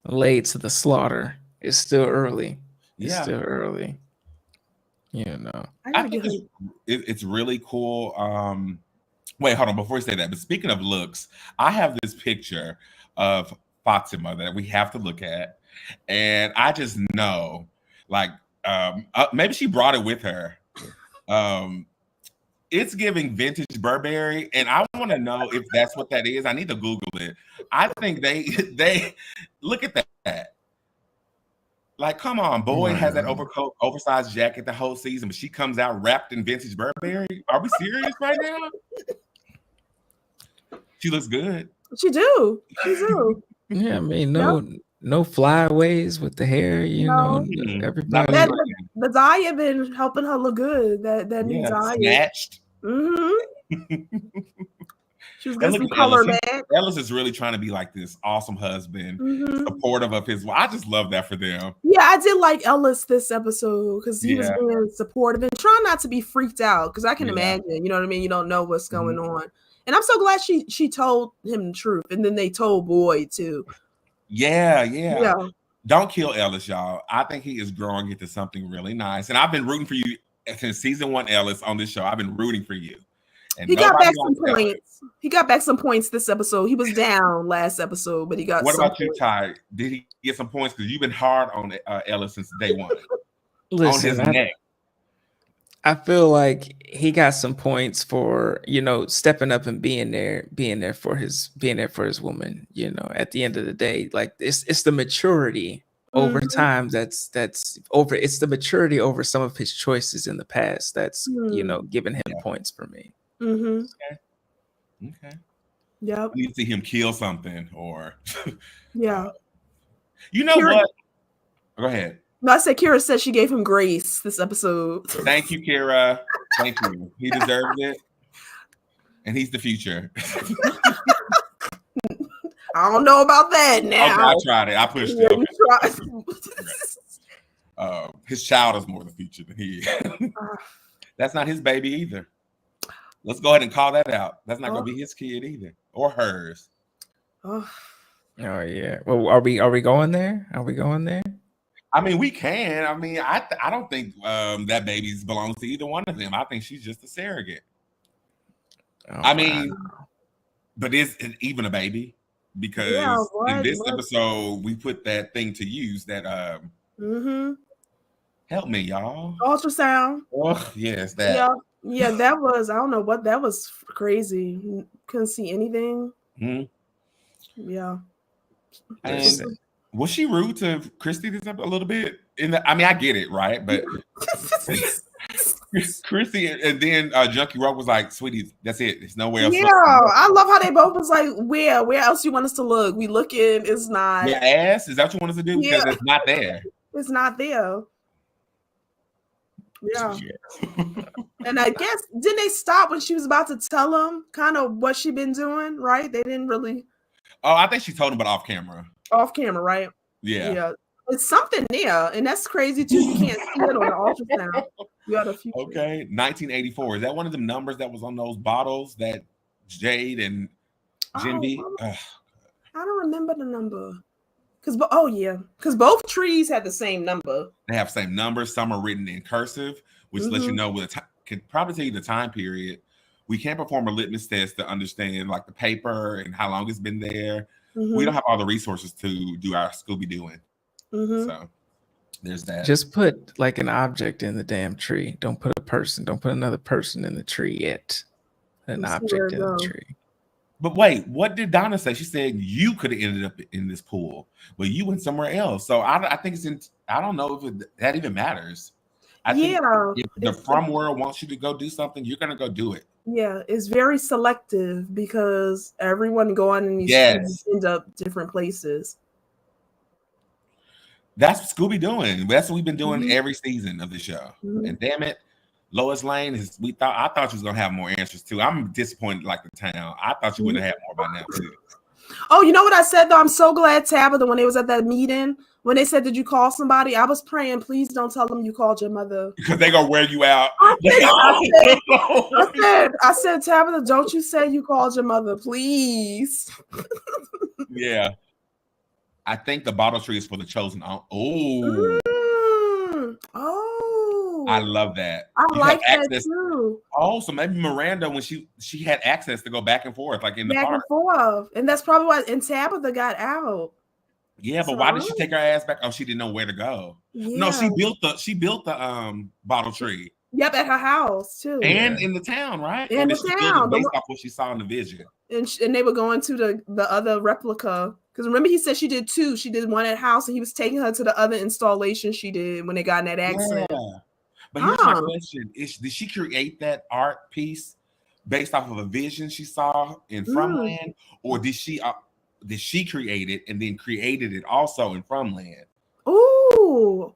Laid to the slaughter. It's still early. It's still early. I think it's really cool. Wait, hold on. Before we say that, but speaking of looks, I have this picture of Fatima that we have to look at, and I just know, like, maybe she brought it with her. It's giving vintage Burberry, and I want to know if that's what that is. I need to Google it. I think they look at that. Like, come on, Boyd has that oversized jacket the whole season, but she comes out wrapped in vintage Burberry. Are we serious right now? She looks good. She do. Yeah, I mean, no flyaways with the hair, everybody. The dye have been helping her look good. That new dye. Snatched. She was getting some color back. Ellis is really trying to be like this awesome husband, supportive of his wife. I just love that for them. Yeah, I did like Ellis this episode because he was being supportive and trying not to be freaked out. Because I can imagine, you know what I mean? You don't know what's going on. And I'm so glad she told him the truth. And then they told Boyd too. Yeah. Don't kill Ellis, y'all. I think he is growing into something really nice. And I've been rooting for you since season 1, Ellis, on this show. I've been rooting for you. And he got back some points. He got back some points this episode. He was down last episode, but he got. What about you, Ty? Did he get some points? Because you've been hard on Ellis since day one. Listen, on his neck. I feel like he got some points for stepping up and being there for his woman. At the end of the day, like it's the maturity over time, that's over. It's the maturity over some of his choices in the past that's giving him points for me. Okay. Yep. You need to see him kill something, or you know Kira, what? Go ahead. No, I said Kira said she gave him grace this episode. Thank you, Kira. Thank you. He deserves it, and he's the future. I don't know about that now. Okay, I tried it. I pushed it. Okay. His child is more the future than he is. That's not his baby either. Let's go ahead and call that out. That's not going to be his kid either, or hers. Oh yeah. Well, are we going there? Are we going there? I mean, we can. I mean, I don't think that baby belongs to either one of them. I think she's just a surrogate. I mean, but is it even a baby? Because in this episode, we put that thing to use that help me, y'all. Ultrasound. Oh, yes, that. Yeah, that was, I don't know what, that was crazy. Couldn't see anything. Yeah. And was she rude to Christy this a little bit? I mean, I get it, right? But Christy and then Junkie Rock was like, "Sweetie, that's it. There's nowhere else." Yeah, I love how they both was like, "Where else you want us to look? We looking. It's not." Your ass? Is that what you want us to do? Because it's not there. It's not there. Yeah. And I guess didn't they stop when she was about to tell him kind of what she been doing? Right? They didn't really. Oh, I think she told him, but off camera. Off camera, right? Yeah. It's something there, and that's crazy too. You can't see it on the ultrasound. You got a future. Okay, 1984. Is that one of the numbers that was on those bottles that Jade and Jimby? I don't remember the number. Because both trees had the same number. They have the same numbers. Some are written in cursive, which lets you know can probably tell you the time period. We can't perform a litmus test to understand like the paper and how long it's been there. We don't have all the resources to do our Scooby-Dooing. So there's that. Just put like an object in the damn tree. Don't put a person. Don't put another person in the tree yet. An object in the tree. But wait, what did Donna say? She said you could have ended up in this pool, but you went somewhere else. So I think I don't know if that even matters. I think if the From World wants you to go do something, you're gonna go do it. Yeah, it's very selective because everyone going in these schools end up different places. That's what Scooby doing. That's what we've been doing every season of the show. And damn it, Lois Lane I thought she was gonna have more answers too. I'm disappointed like the town. I thought you would have had more by now too. Oh, you know what I said though? I'm so glad Tabitha, when they was at that meeting, when they said, "Did you call somebody?" I was praying, please don't tell them you called your mother. Because they're gonna wear you out. I said, Tabitha, don't you say you called your mother, please. Yeah. I think the bottle tree is for the chosen. Oh. I love that. I like that too. Oh, so maybe Miranda, when she had access to go back and forth, like in the park. And that's probably why Tabitha got out. Yeah, but why did she take her ass back? Oh, she didn't know where to go. Yeah. No, she built the bottle tree. Yep, at her house too. And in the town, right? In the town. Based off what she saw in the vision. And they were going to the other replica. Because remember, he said she did two. She did one at house, and he was taking her to the other installation she did when they got in that accident. Yeah. But here's my question: did she create that art piece based off of a vision she saw in Fromland, or did she create it and then created it also in Fromland? Ooh,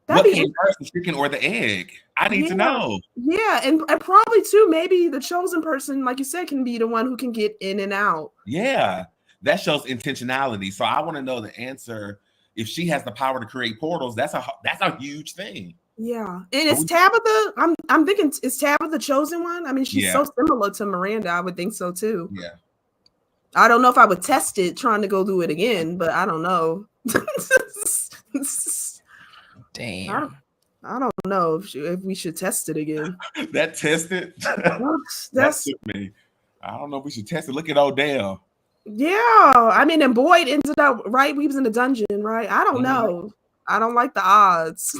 what came first, the chicken or the egg? I need to know. Yeah, and probably too, maybe the chosen person, like you said, can be the one who can get in and out. Yeah, that shows intentionality. So I want to know the answer. If she has the power to create portals, that's a huge thing. Yeah, and it's Tabitha. I'm thinking, is Tabitha the chosen one? I mean, she's so similar to Miranda. I would think so too. Yeah. I don't know if I would test it trying to go do it again, but I don't know. Damn. I don't know if we should test it again. That tested. That took me. I don't know if we should test it. Look at Odell. Yeah, I mean, and Boyd ended up right. He was in the dungeon, right? I don't know. I don't like the odds.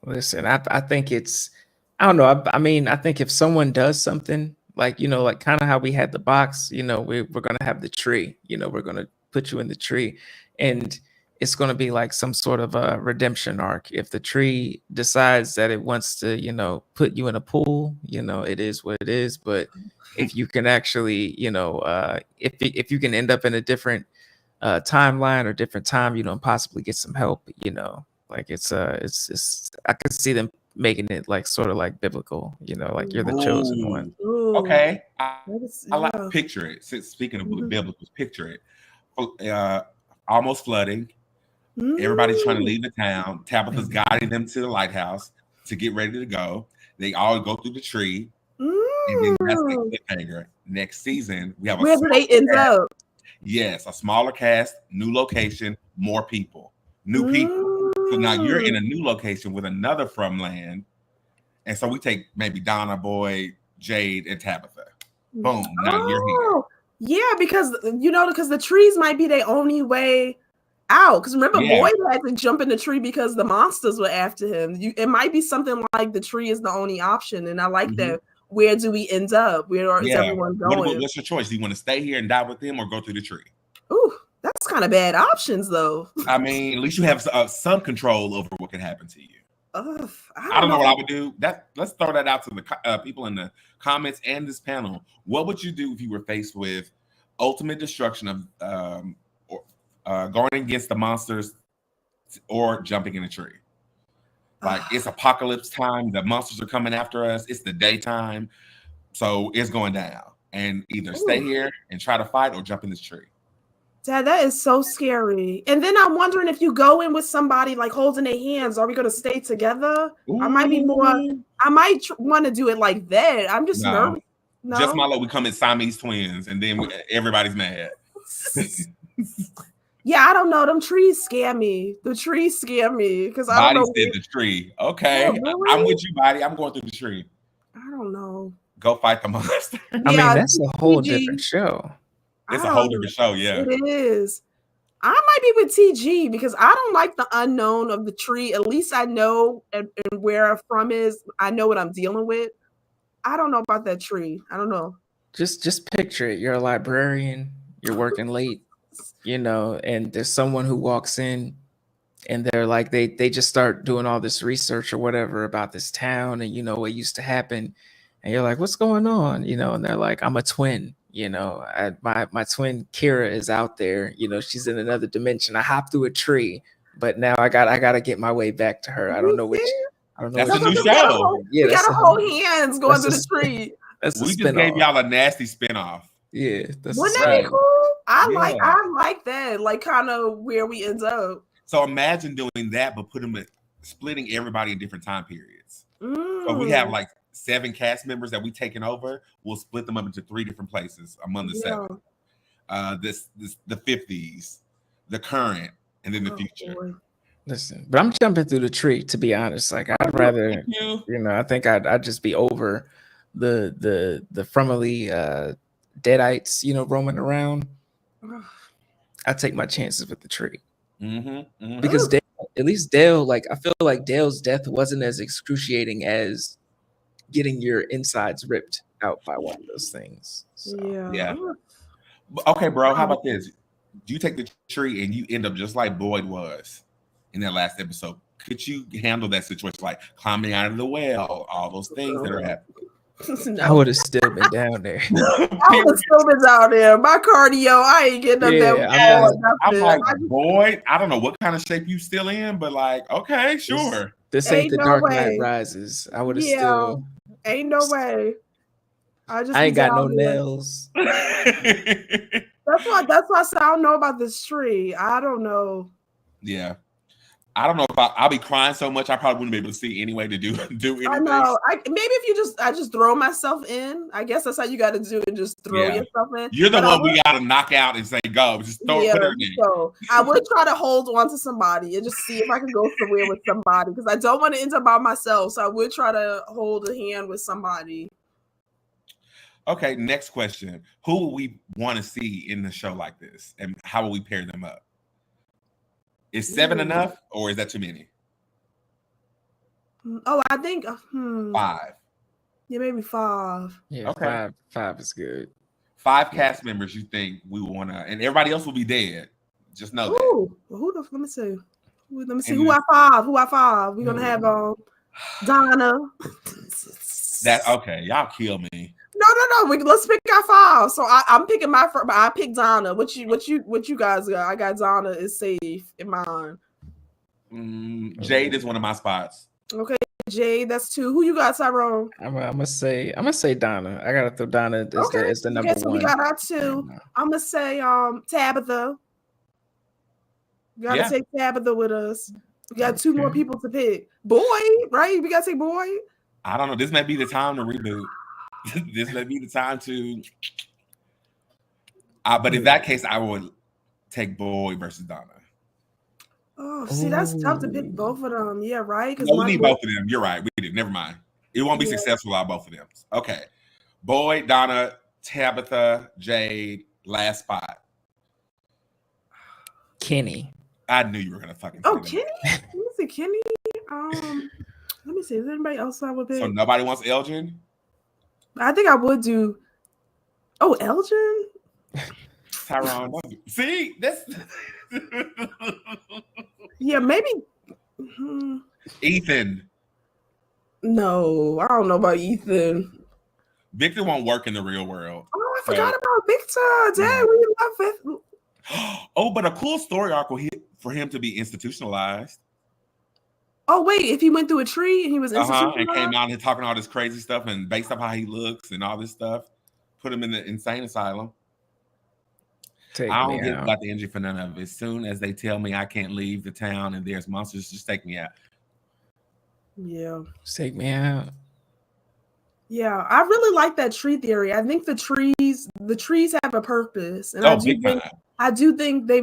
Listen, I think it's, I don't know. I mean, I think if someone does something like, like kind of how we had the box, we're going to have the tree, we're going to put you in the tree, and it's going to be like some sort of a redemption arc. If the tree decides that it wants to, put you in a pool, it is what it is. But if you can actually, if you can end up in a different timeline or different time, and possibly get some help, like it's I could see them making it like sort of like biblical, like you're the chosen one. Okay, I like to picture it. Speaking of biblical, picture it. Almost flooding. Everybody's trying to leave the town. Tabitha's guiding them to the lighthouse to get ready to go. They all go through the tree. And then that's the cliffhanger. Next season, we have where do they end up? Yes, a smaller cast, new location, more people, new people. So now you're in a new location with another from land. And so we take maybe Donna, Boyd, Jade, and Tabitha. Boom. Now you're here. Yeah, because because the trees might be their only way out. Because remember, Boyd had to jump in the tree because the monsters were after him. It might be something like the tree is the only option. And I like that. Where do we end up? Where is everyone going? What's your choice? Do you want to stay here and die with them or go through the tree? Ooh, that's kind of bad options, though. I mean, at least you have some control over what can happen to you. I don't know what I would do. Let's throw that out to the people in the comments and this panel. What would you do if you were faced with ultimate destruction of going against the monsters or jumping in a tree? Like it's apocalypse time. The monsters are coming after us. It's the daytime. So it's going down. And either stay here and try to fight or jump in this tree. Dad, that is so scary. And then I'm wondering if you go in with somebody like holding their hands, are we going to stay together? Ooh. I might want to do it like that. I'm just nervous. No? Just my luck, we come in Siamese twins and then everybody's mad. Yeah, I don't know. Them trees scare me. The trees scare me because I don't know. Said the tree. Okay, really? I'm with you, Body. I'm going through the tree. I don't know. Go fight the monster. I mean, that's a whole different show. It's a whole different show. Yeah, it is. I might be with TG because I don't like the unknown of the tree. At least I know and where I'm from is. I know what I'm dealing with. I don't know about that tree. I don't know. Just picture it. You're a librarian. You're working late. And there's someone who walks in and they're like, they just start doing all this research or whatever about this town and what used to happen. And you're like, what's going on? And they're like, I'm a twin. My twin Kira is out there. She's in another dimension. I hopped through a tree, but now I gotta get my way back to her. I don't know which. That's a new show. Yeah, we gotta hold hands going through the tree. We just gave y'all a nasty spinoff. Yeah, wouldn't that be cool? I like that, like kind of where we end up. So imagine doing that, but splitting everybody in different time periods. So we have like 7 cast members that we taken over. We'll split them up into 3 different places among the 7. The 50s, the current, and then the future. Boy. Listen, but I'm jumping through the tree, to be honest. Like I'd rather, I think I'd just be over the Frumley Deadites, roaming around. I take my chances with the tree because Dale, at least Dale, like I feel like Dale's death wasn't as excruciating as getting your insides ripped out by one of those things. So. Yeah. Okay, bro. How about this? Do you take the tree and you end up just like Boyd was in that last episode? Could you handle that situation, like climbing out of the well, all those things that are happening? No. I would have still been down there. I would have still been down there. My cardio, I ain't getting up there. I'm like, Boyd, I don't know what kind of shape you still in, but like, okay, sure. This ain't the Dark Knight Rises. I would have still. Ain't no way. I ain't got no nails. That's why I said I don't know about this tree. I don't know. Yeah. I don't know if I'll be crying so much I probably wouldn't be able to see anyway to do anything. I know. Maybe if I just throw myself in. I guess that's how you got to do it. Just throw yourself in. You're the one we got to knock out and say go. Just put her in. So I would try to hold on to somebody and just see if I can go somewhere with somebody because I don't want to end up by myself. So I would try to hold a hand with somebody. Okay, next question. Who would we want to see in the show like this, and how will we pair them up? Is 7 enough, or is that too many? Oh, I think 5. Yeah, maybe 5. Yeah, okay. 5 is good. 5 cast members you think we want to, and everybody else will be dead. Just know that. Ooh, let me see. Let me see who I five. We're gonna have Donna. That okay? Y'all kill me. No. Let's pick our 5. So I'm picking my. I pick Donna. What you guys got? I got Donna is safe in mine. Jade is one of my spots. Okay, Jade, that's 2. Who you got, Tyrone? I'm gonna say Donna. I gotta throw Donna as the number 1. So we got our 2. I'm gonna say Tabitha. You gotta take Tabitha with us. We got 2 more people to pick. Boy, right? We gotta take Boy. I don't know. This may be the time to reboot. This may be the time to. But in that case, I would take Boy versus Donna. Oh, see, that's tough to pick both of them. Yeah, right? No, we need both of them. You're right. We did. Never mind. It won't be successful without both of them. Okay. Boy, Donna, Tabitha, Jade, last spot. Kenny. I knew you were gonna fucking. Oh, Kenny. Let me see, Kenny. Let me see. Is anybody else I would pick? So nobody wants Elgin? I think I would do. Oh, Elgin. Tyrone. See this. Yeah, maybe. Ethan. No, I don't know about Ethan. Victor won't work in the real world. Oh, I forgot about Victor. Dang, we love it. Oh, but a cool story arc for him to be institutionalized. Oh, wait, if he went through a tree and he was institutionalized? And came out and talking all this crazy stuff and based off how he looks and all this stuff, put him in the insane asylum. I don't get about the energy for none of it. As soon as they tell me I can't leave the town and there's monsters, just take me out. Yeah. Just take me out. Yeah, I really like that tree theory. I think the trees have a purpose. And I do think they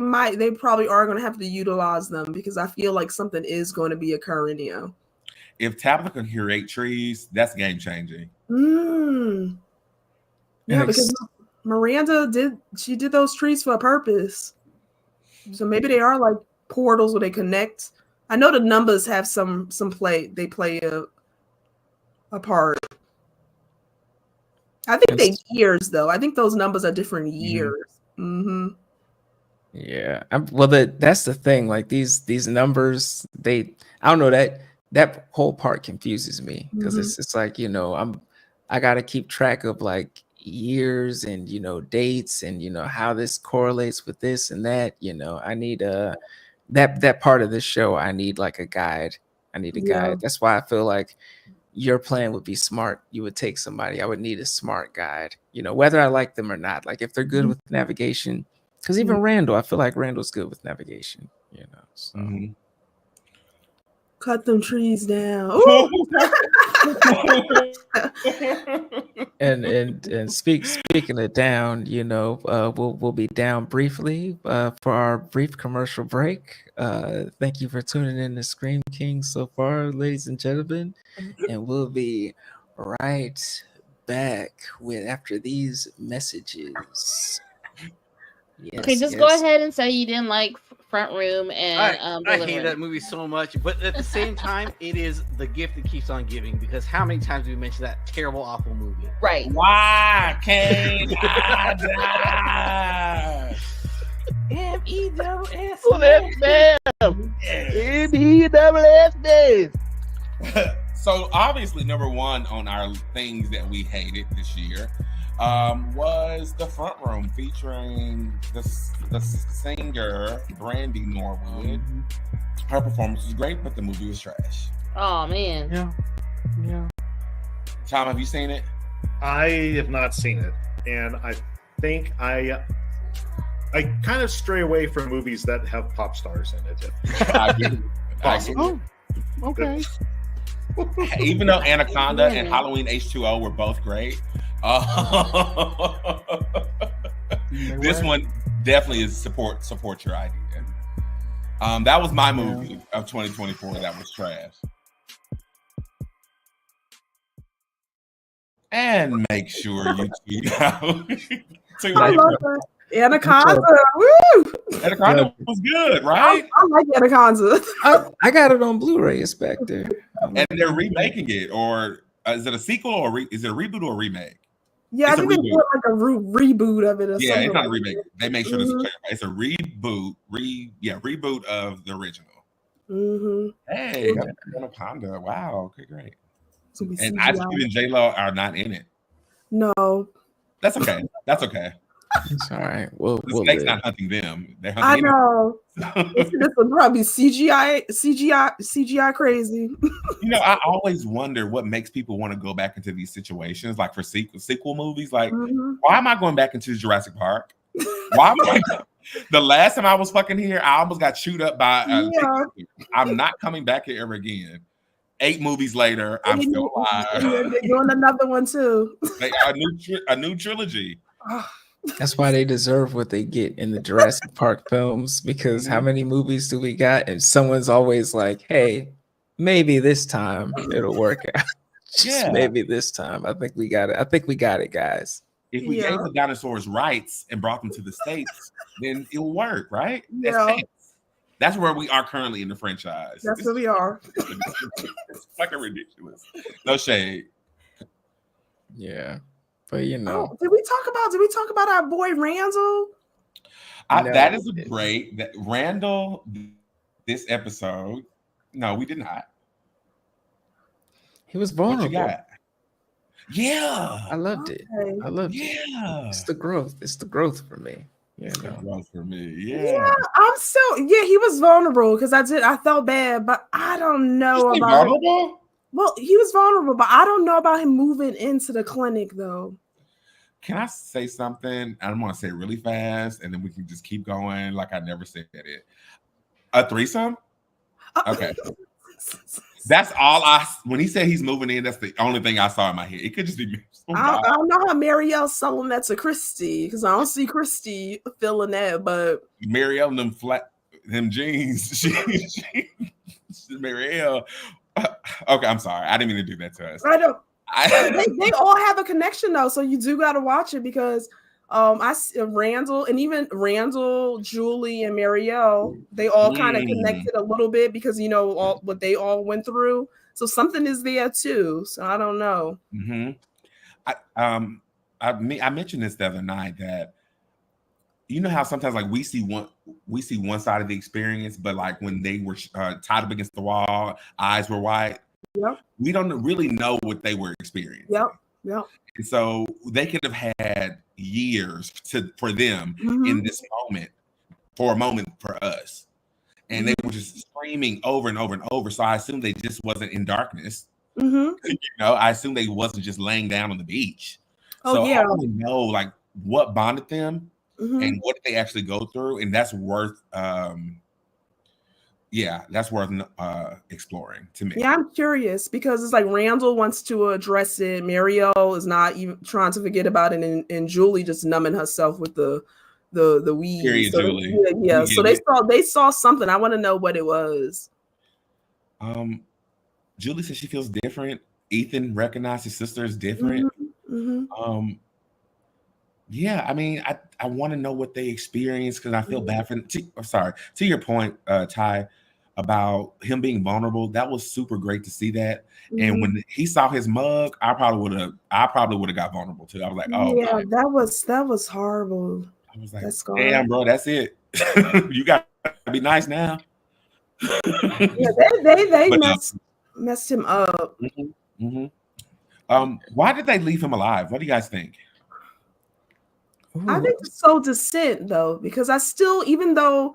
probably are going to have to utilize them because I feel like something is going to be occurring, If Tabitha can curate trees, that's game changing. Yeah, because Miranda did those trees for a purpose. So maybe they are like portals where they connect. I know the numbers have some play. They play a part. I think they years though. I think those numbers are different years. Mm-hmm. Yeah. Well, that's the thing. Like these numbers, I don't know, that whole part confuses me because it's like, I got to keep track of like years and, dates and, how this correlates with this and that, I need that part of the show. I need like a guide. I need a guide. That's why I feel like your plan would be smart. You would take somebody. I would need a smart guide, whether I like them or not. Like if they're good with navigation, because even Randall, I feel like Randall's good with navigation, so. Cut them trees down. and speaking of down, we'll be down briefly for our brief commercial break. Thank you for tuning in to Scream King so far, ladies and gentlemen, and we'll be right back after these messages. Yes, okay, just go ahead and say you didn't like Front Room and I hate that movie so much, but at the same time, it is the gift that keeps on giving because how many times do we mention that terrible, awful movie? Right. Why can't I die? M-E-double-S. M-E-double-S. So obviously, number one on our things that we hated this year was The Front Room featuring the singer Brandy Norwood. Her performance was great, but the movie was trash. Oh man. Yeah. Tom, have you seen it? I have not seen it, and I think I kind of stray away from movies that have pop stars in it. Oh, okay. Even though Anaconda and Halloween H2O were both great, this one definitely is support your idea. That was my movie of 2024 that was trash. And make sure you tweet out. I love that. Anaconda, woo! Anaconda was good, right? I like Anaconda. I got it on Blu-ray. It's back there. And they're remaking it, or is it a sequel, or is it a reboot or a remake? Yeah, I think they did like a reboot of it or something. Yeah, it's not a remake. They make sure it's a reboot. Reboot of the original. Mm-hmm. Hey, Anaconda. Wow, okay, great. And Ice Cube and J-Lo are not in it. No. That's okay. That's okay. It's all right. Well, the snake's not hunting them. They're I hunting know. This would probably be CGI crazy. You know, I always wonder what makes people want to go back into these situations, like for sequel movies. Like, why am I going back into Jurassic Park? Why am I? The last time I was fucking here, I almost got chewed up by. I'm not coming back here ever again. 8 movies later, I'm still alive. They're doing another one too. A new trilogy. That's why they deserve what they get in the Jurassic Park films, because how many movies do we got? And someone's always like, hey, maybe this time it'll work out. Just maybe this time. I think we got it. I think we got it, guys. If we gave the dinosaurs rights and brought them to the States, then it'll work, right? Yeah. That's where we are currently in the franchise. That's where we are. It's fucking ridiculous. No shade. Yeah. But you know, did we talk about our boy Randall? That is a great Randall. This episode, no, we did not. He was vulnerable. What you got? Yeah, I loved it. I loved it. Yeah, it's the growth. It's the growth for me. Yeah, growth for me. Yeah, I'm still. Yeah, he was vulnerable because I felt bad, but I don't know about vulnerable. Well, he was vulnerable, but I don't know about him moving into the clinic, though. Can I say something? I don't want to say it really fast, and then we can just keep going like I never said it. A threesome? Okay. That's all when he said he's moving in, that's the only thing I saw in my head. It could just be. I don't know how Marielle's selling that to Christy, because I don't see Christy feeling that, but Marielle and them jeans. Marielle. Okay, I'm sorry. I didn't mean to do that to us. I don't. They all have a connection though, so you do got to watch it because I see Randall and even Randall, Julie, and Marielle. They all kind of connected a little bit because you know all what they all went through. So something is there too. So I don't know. I mentioned this the other night that you know how sometimes like we see one side of the experience, but like when they were tied up against the wall, eyes were wide. Yep. We don't really know what they were experiencing. Yep. And so they could have had years for them in this moment, for a moment for us. And they were just screaming over and over and over. So I assume they just wasn't in darkness. You know, I assume they wasn't just laying down on the beach. I want to know like what bonded them and what did they actually go through. And that's worth exploring to me. Yeah, I'm curious because it's like Randall wants to address it. Marielle is not even trying to forget about it, and Julie just numbing herself with the weed. Period, so Julie. So they saw something. I want to know what it was. Julie says she feels different. Ethan recognized his sister is different. Yeah, I mean, I want to know what they experienced because I feel bad for. To your point, Ty, about him being vulnerable. That was super great to see that. And when he saw his mug, I probably would have got vulnerable too. I was like, oh yeah, God. that was horrible. I was like, damn, bro, that's it. You got to be nice now. Yeah, they messed him up. Why did they leave him alive? What do you guys think? I think it's so dissent though, because I still, even though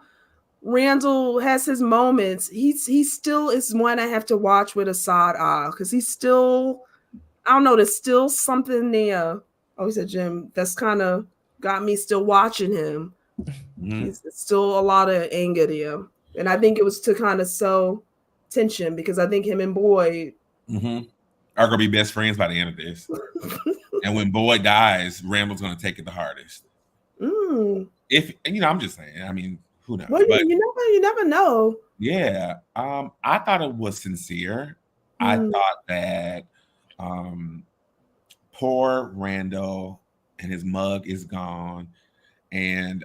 Randall has his moments, he still is one I have to watch with a side eye because he's still, I don't know, there's still something there. Oh, he said, Jim, that's kind of got me still watching him. It's still a lot of anger there. And I think it was to kind of sow tension because I think him and Boyd are going to be best friends by the end of this. And when Boyd dies, Randall's going to take it the hardest. If, you know, I'm just saying, I mean, who knows? Well, but, you never know. Yeah. I thought it was sincere. I thought that poor Randall and his mug is gone. And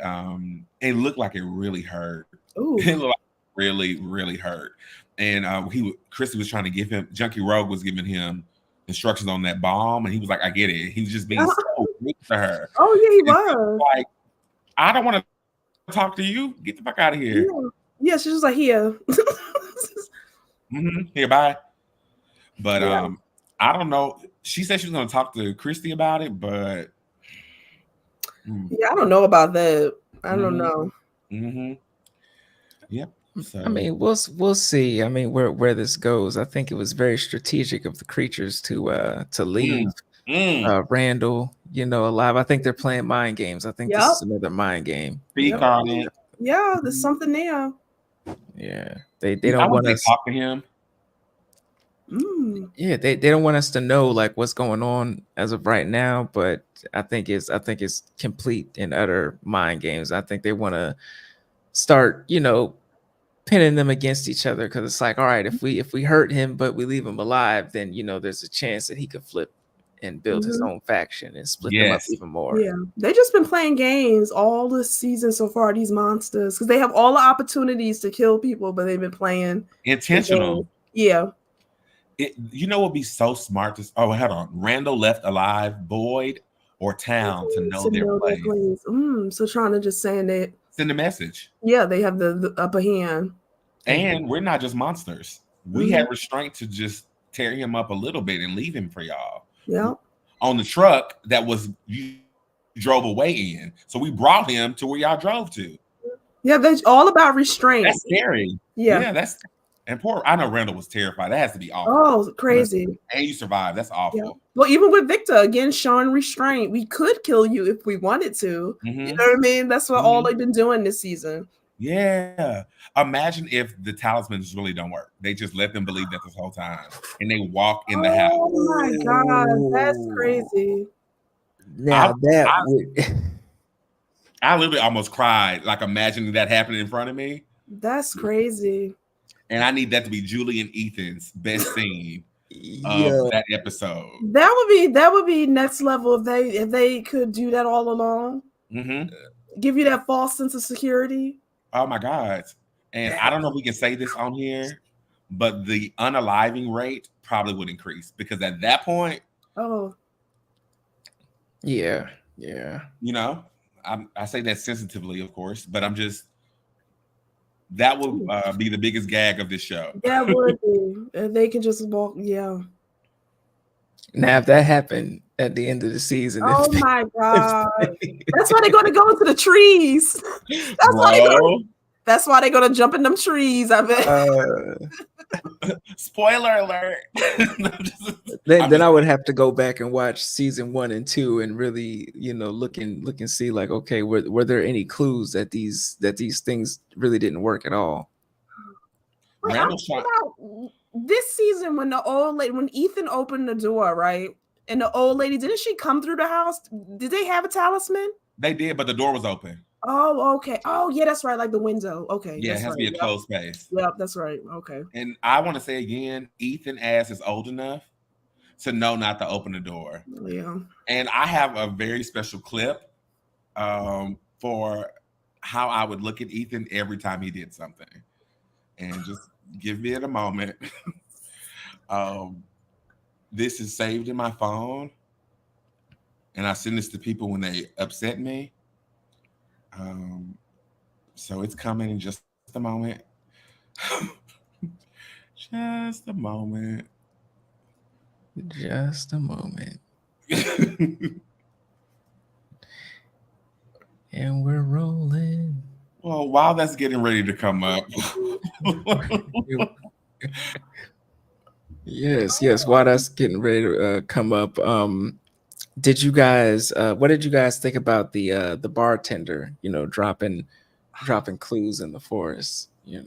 it looked like it really hurt. It looked like really, really hurt. And Christy was trying to give him, Junkie Rogue was giving him instructions on that bomb, and he was like, "I get it." He was just being so weak to her. Oh yeah, he was like, "I don't want to talk to you. Get the fuck out of here." Yeah, she was like, "Here, here, bye." But I don't know. She said she was going to talk to Christy about it, but yeah, I don't know about that. I don't know. Yep. So. I mean, we'll see. I mean, where this goes. I think it was very strategic of the creatures to leave Randall, alive. I think they're playing mind games. I think this is another mind game. Speak on it. Yeah, there's something there. Yeah, they don't want us to talk to him. Yeah, they don't want us to know like what's going on as of right now, but I think it's complete and utter mind games. I think they want to start, pinning them against each other, because it's like, all right, if we hurt him but we leave him alive, then there's a chance that he could flip and build his own faction and split them up even more. Yeah, they just been playing games all this season so far, these monsters, because they have all the opportunities to kill people, but they've been playing intentional. Yeah. You know what would be so smart to hold on. Randall left alive Boyd or Town to know their place. So trying to just send a message. Yeah, they have the upper hand. And we're not just monsters. We had restraint to just tear him up a little bit and leave him for y'all. Yeah. On the truck that you drove away in. So we brought him to where y'all drove to. Yeah, they're all about restraint. That's scary. Yeah, that's. And I know Randall was terrified. That has to be awful. Oh, crazy. And you survived. That's awful. Yeah. Well, even with Victor, again, showing restraint. We could kill you if we wanted to. You know what I mean? That's what all they've been doing this season. Yeah. Imagine if the talismans really don't work. They just let them believe that this whole time. And they walk in the house. Oh, my God. That's crazy. Now, I literally almost cried, like imagining that happening in front of me. That's crazy. And I need that to be Julie and Ethan's best scene of that episode. That would be next level if they could do that all along. Give you that false sense of security. Oh my God. And I don't know if we can say this on here, but the unaliving rate probably would increase, because at that point, yeah. I say that sensitively, of course, but I'm just. That would be the biggest gag of this show. That would be. They can just walk. Yeah. Now, if that happened at the end of the season, oh my God, that's why they're going to go into the trees. That's why they're going to jump in them trees. I bet. Spoiler alert. Then I would have to go back and watch season 1 and 2 and really, look and see like, okay, were there any clues that these things really didn't work at all? This season, when the old lady, when Ethan opened the door, right, and the old lady, didn't she come through the house? Did they have a talisman? They did, but the door was open. Oh, okay. Oh, yeah, that's right. Like the window. Okay. Yeah, it has to be a closed space. Yep, that's right. Okay. And I want to say again, Ethan ass is old enough to know not to open the door. Yeah. And I have a very special clip for how I would look at Ethan every time he did something. And just give me a moment. This is saved in my phone. And I send this to people when they upset me. So it's coming in just a moment. Just a moment. Just a moment. And we're rolling. Well, while that's getting ready to come up. Yes. While that's getting ready to come up, did you guys what did you guys think about the bartender, dropping clues in the forest, I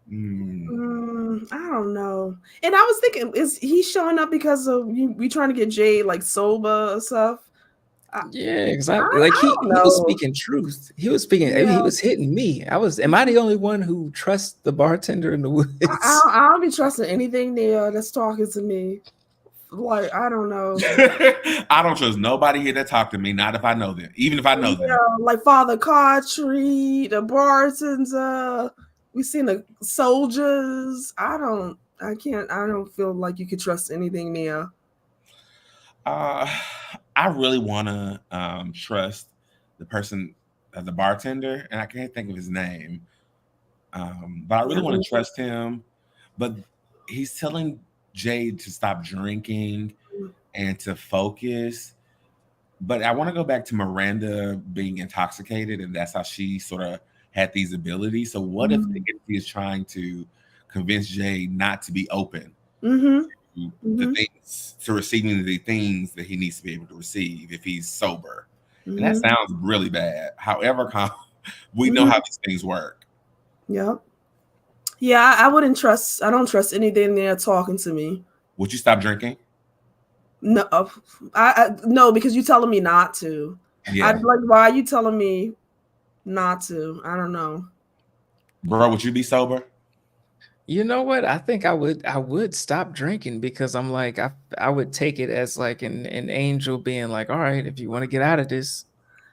don't know. And I was thinking, is he showing up because of we trying to get Jade like sober or stuff? Yeah, exactly. Like he was speaking truth. He was speaking. He was hitting me. Am I the only one who trusts the bartender in the woods? I don't be trusting anything there that's talking to me. Like, I don't know. I don't trust nobody here that talk to me, not if I know them, even if I know them. Like Father Cartree, the bartender, we seen the soldiers. I don't feel like you could trust anything there. I really want to trust the person, the bartender, and I can't think of his name. But I really want to trust him. But he's telling Jade to stop drinking and to focus. But I want to go back to Miranda being intoxicated, and that's how she sort of had these abilities. So what if he is trying to convince Jade not to be open to the things, to receiving the things that he needs to be able to receive if he's sober? And that sounds really bad. However, we know how these things work. Yep. Yeah, I wouldn't trust. I don't trust anything they're talking to me. Would you stop drinking? No, no, because you're telling me not to. Yeah. I'd like, why are you telling me not to? I don't know. Bro, would you be sober? You know what? I think I would stop drinking because I'm like, I would take it as like an angel being like, all right, if you want to get out of this,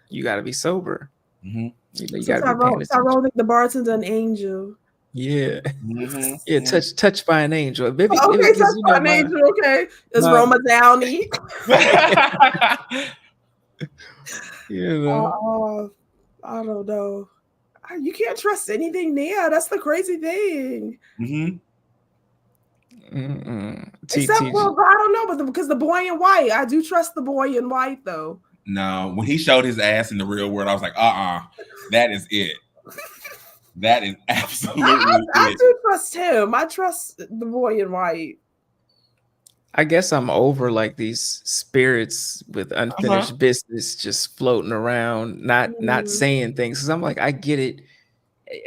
you got to be sober. Mm-hmm. You got to be paying attention. Tyrone, the bartender's an angel. Yeah. Yeah, touched by an angel. Maybe, okay, touched by an angel. Okay, it's Roma Downey. You know, I don't know. You can't trust anything there. That's the crazy thing. Except, well, I don't know, but because the boy in white, I do trust the boy in white, though. No, when he showed his ass in the real world, I was like, that is it. That is absolutely I do trust him. I trust the boy in white. I guess I'm over like these spirits with unfinished business just floating around, not saying things. Because I'm like, I get it.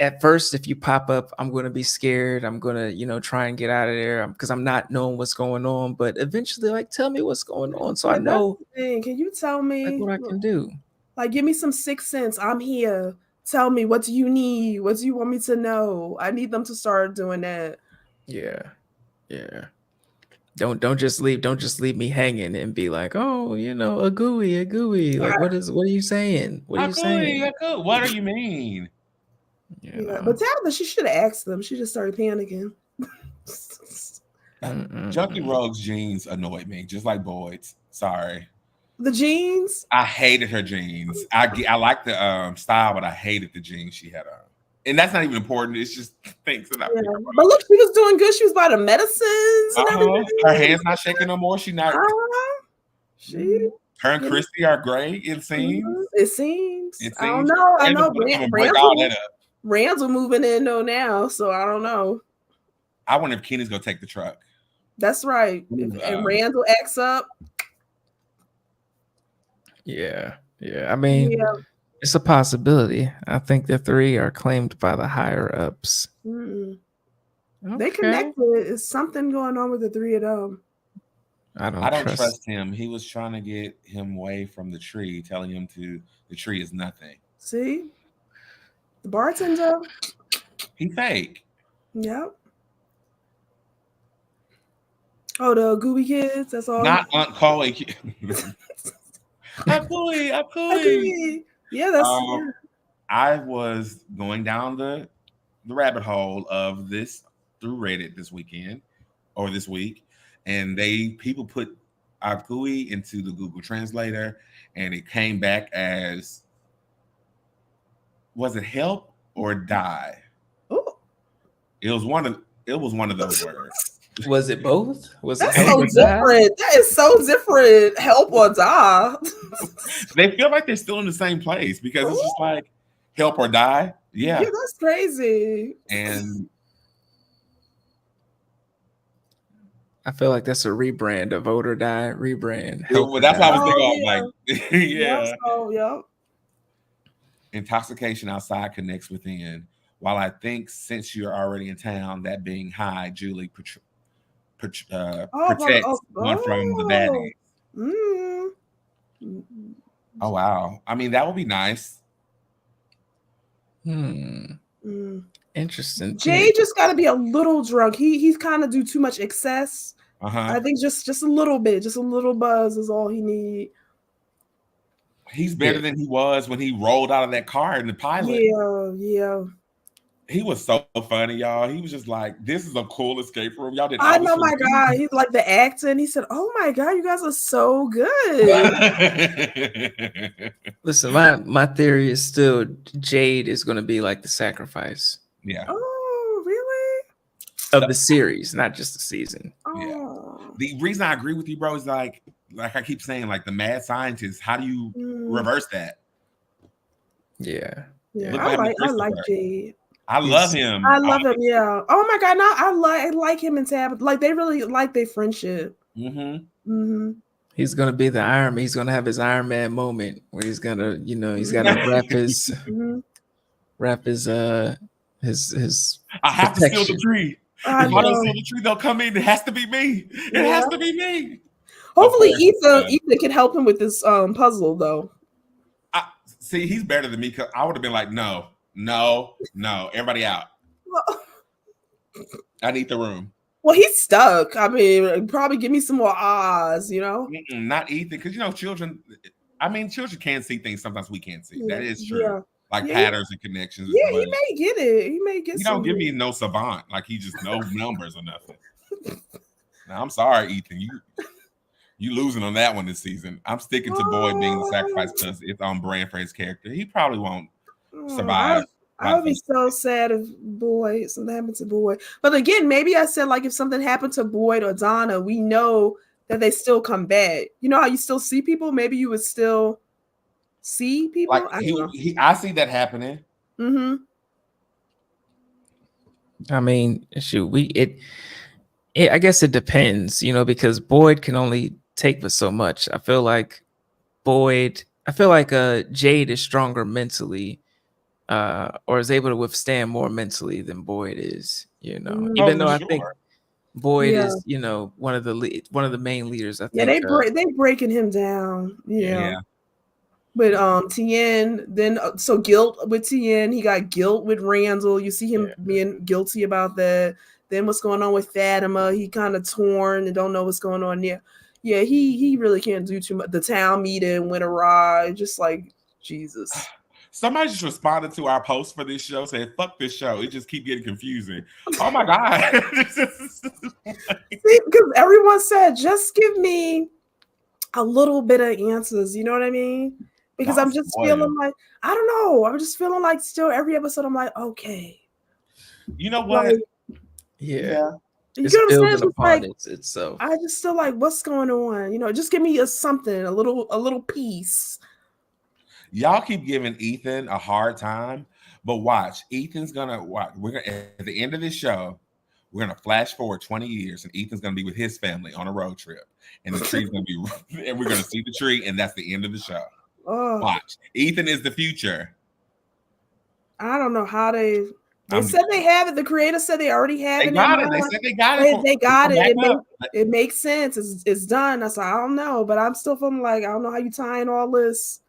At first, if you pop up, I'm going to be scared. I'm going to, try and get out of there because I'm not knowing what's going on. But eventually, like, tell me what's going on so I know. Can you tell me what I can do? Like, give me some sixth sense. I'm here. Tell me, what do you need? What do you want me to know? I need them to start doing that. Yeah. Don't just leave me hanging and be like, oh, a gooey. Like, what are you saying? What are you saying? What do you mean? Yeah, but Tabitha, she should have asked them. She just started panicking. Junkie Rogue's jeans annoyed me, just like Boyd's. Sorry. The jeans? I hated her jeans. I like the style, but I hated the jeans she had on. And that's not even important. It's just things that I pick up. But look, she was doing good. She was by the medicines and everything. Her hands not shaking no more. She not. Her and Christy are great. It seems. It seems. I don't know. I know. Rams are moving in though now, so I don't know. I wonder if Kenny's gonna take the truck. That's right. And Randall acts up. Yeah. I mean, it's a possibility. I think the three are claimed by the higher ups. Okay. They connected. Is something going on with the three of them? I don't trust him. He was trying to get him away from the tree, telling him the tree is nothing. See? The bartender. He fake. Yep. Oh, the Gooby kids. That's all. Not Aunt Chloe. I'm Chloe. Yeah, that's. I was going down the rabbit hole of this through Reddit this weekend or this week, and people put Akui into the Google Translator, and it came back as, was it help or die? Ooh. It was one of those words. Was it both? Was That's it help so or different. die? That is so different. Help or die. They feel like they're still in the same place because it's just like help or die. Yeah, that's crazy. And I feel like that's a rebrand of vote or die. Rebrand. That's what I was thinking. Yeah. Intoxication outside connects within. While I think since you're already in town, that being high, Julie protects one from the baddies. Oh wow! I mean, that would be nice. Interesting. Jay just got to be a little drunk. He's kind of do too much excess. I think just a little bit, just a little buzz is all he need. He's better than he was when he rolled out of that car in the pilot. Yeah. He was so funny, y'all. He was just like, "This is a cool escape room." Y'all did. I know, my God. He's like the accent. He said, "Oh my God, you guys are so good." Listen, my theory is still Jade is going to be like the sacrifice. Yeah. Oh, really? Of the series, not just the season. Oh. Yeah. The reason I agree with you, bro, is like I keep saying, like the mad scientist. How do you reverse that? Yeah. Yeah. I like Jade. I love him. I love him. Yeah. Oh my God. No, I like him and Tab. Like they really like their friendship. He's gonna be the Iron Man. He's gonna have his Iron Man moment where he's gonna, he's gotta wrap his I have to steal the tree. If I don't steal the tree, they'll come in. It has to be me. It has to be me. Hopefully, Ethan can help him with this puzzle, though. See, he's better than me because I would have been like, no, everybody out. I need the room. Well, he's stuck. I mean, probably give me some more ahs, Not Ethan, because children. I mean, children can see things sometimes we can't see. That is true. Yeah. Like patterns and connections. Yeah, he may get it. He may get. You don't give me no savant, like he just knows numbers or nothing. Now, I'm sorry, Ethan. You losing on that one this season. I'm sticking to Boyd being the sacrifice because it's on brand for his character. He probably won't survive. I would be so sad if something happened to Boyd. But again, maybe I said like if something happened to Boyd or Donna, we know that they still come back. You know how you still see people? Maybe you would still see people. Like I see that happening. I mean, shoot, I guess it depends, because Boyd can only take but so much. I feel like Jade is stronger mentally, or is able to withstand more mentally than Boyd is, even though I think Boyd is, one of the main leaders. I think they breaking him down. Yeah. But Tien, then so guilt with Tien, he got guilt with Randall. You see him being guilty about that. Then what's going on with Fatima? He kind of torn and don't know what's going on there. Yeah, he really can't do too much. The town meeting went awry, just like Jesus. Somebody just responded to our post for this show saying, "Fuck this show. It just keep getting confusing." Oh my God. Because everyone said, just give me a little bit of answers. You know what I mean? Because I'm just feeling like, I don't know. I'm just feeling like still every episode, I'm like, okay. You know what? Yeah. You get what I'm saying? Like, itself. I just still like, what's going on? Just give me something, a little piece. Y'all keep giving Ethan a hard time, but watch. Ethan's gonna watch. At the end of this show, we're gonna flash forward 20 years, and Ethan's gonna be with his family on a road trip, and the tree's gonna be, and we're gonna see the tree, and that's the end of the show. Oh. Watch. Ethan is the future. I don't know how they said they have it. The creator said they already have it. They got it. They said they got it. They got it. It makes sense. It's done. I said, I don't know, but I'm still feeling like I don't know how you tie in all this.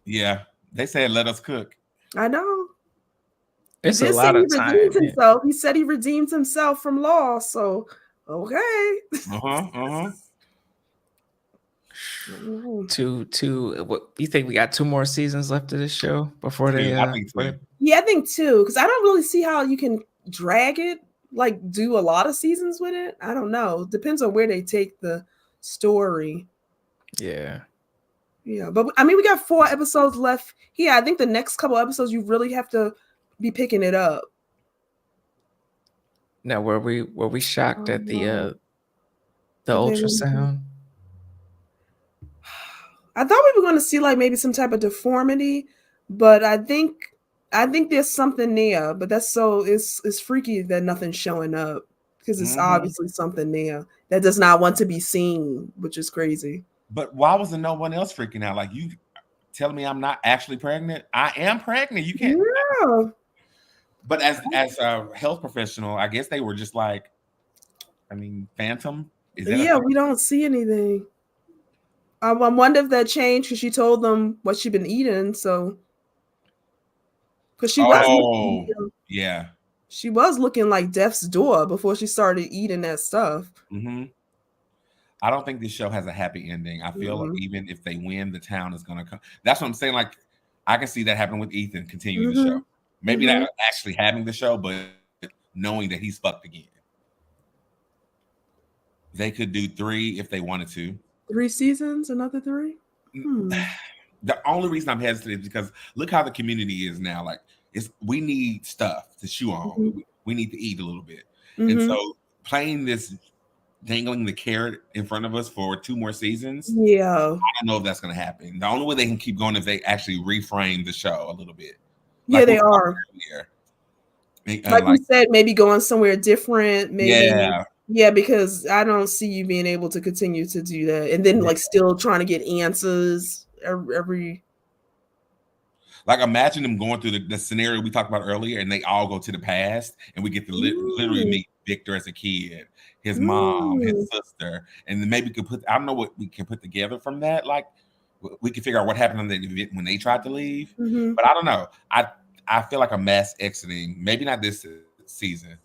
Yeah, they said let us cook. I know. It's a lot of time. He said he redeemed himself from law. So okay. What you think? We got 2 more seasons left of this show before they. I think 2, because I don't really see how you can drag it, like do a lot of seasons with it. I don't know. Depends on where they take the story. Yeah, but I mean, we got 4 episodes left. I think the next couple episodes you really have to be picking it up. Now, were we shocked at the ultrasound? I thought we were going to see like maybe some type of deformity, but I think there's something there. But that's it's freaky that nothing's showing up because it's obviously something there that does not want to be seen, which is crazy. But why wasn't no one else freaking out? Like, you telling me I'm not actually pregnant? I am pregnant. You can't. Yeah. But as a health professional, I guess they were just like, I mean, phantom. We don't see anything. I wonder if that changed because she told them what she'd been eating. So, because she she was looking like death's door before she started eating that stuff. I don't think this show has a happy ending. I feel like even if they win, the town is gonna come. That's what I'm saying. Like, I can see that happening with Ethan. Continue the show. Maybe not actually having the show, but knowing that he's fucked again. They could do 3 if they wanted to. 3 seasons, another 3. The only reason I'm hesitant is because look how the community is now. Like, we need stuff to chew on. We need to eat a little bit, and so playing this, dangling the carrot in front of us for 2 more seasons. Yeah, I don't know if that's going to happen. The only way they can keep going is they actually reframe the show a little bit. Yeah, they are. Like you said, maybe going somewhere different. Maybe. Yeah, because I don't see you being able to continue to do that, and then like still trying to get answers every. Like, imagine them going through the scenario we talked about earlier, and they all go to the past, and we get to literally meet Victor as a kid, his mom, his sister, and then maybe we could I don't know what we can put together from that. Like, we can figure out what happened on the event when they tried to leave, but I don't know. I feel like a mass exiting. Maybe not this season.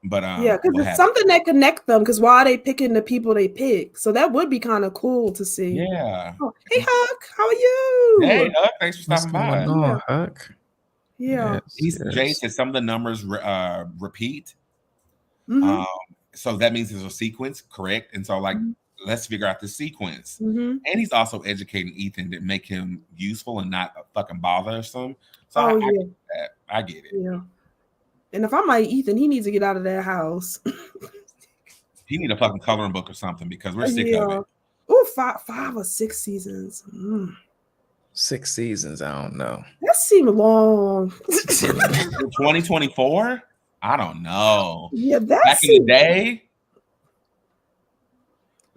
But yeah, because it's something that connect them. Because why are they picking the people they pick? So that would be kind of cool to see. Yeah. Oh, hey, Huck, how are you? Hey, Huck, thanks for stopping by. Oh, Huck. Yeah. Jay said some of the numbers repeat. So that means there's a sequence, correct? And so, like, let's figure out the sequence. And he's also educating Ethan to make him useful and not fucking bothersome. So I get that. I get it. Yeah. And if I'm like Ethan, he needs to get out of that house. He need a fucking coloring book or something because we're sick of it. Oh, 5 or 6 seasons. 6 seasons, I don't know. That seemed long. 2024? I don't know. Yeah, that's back in the day.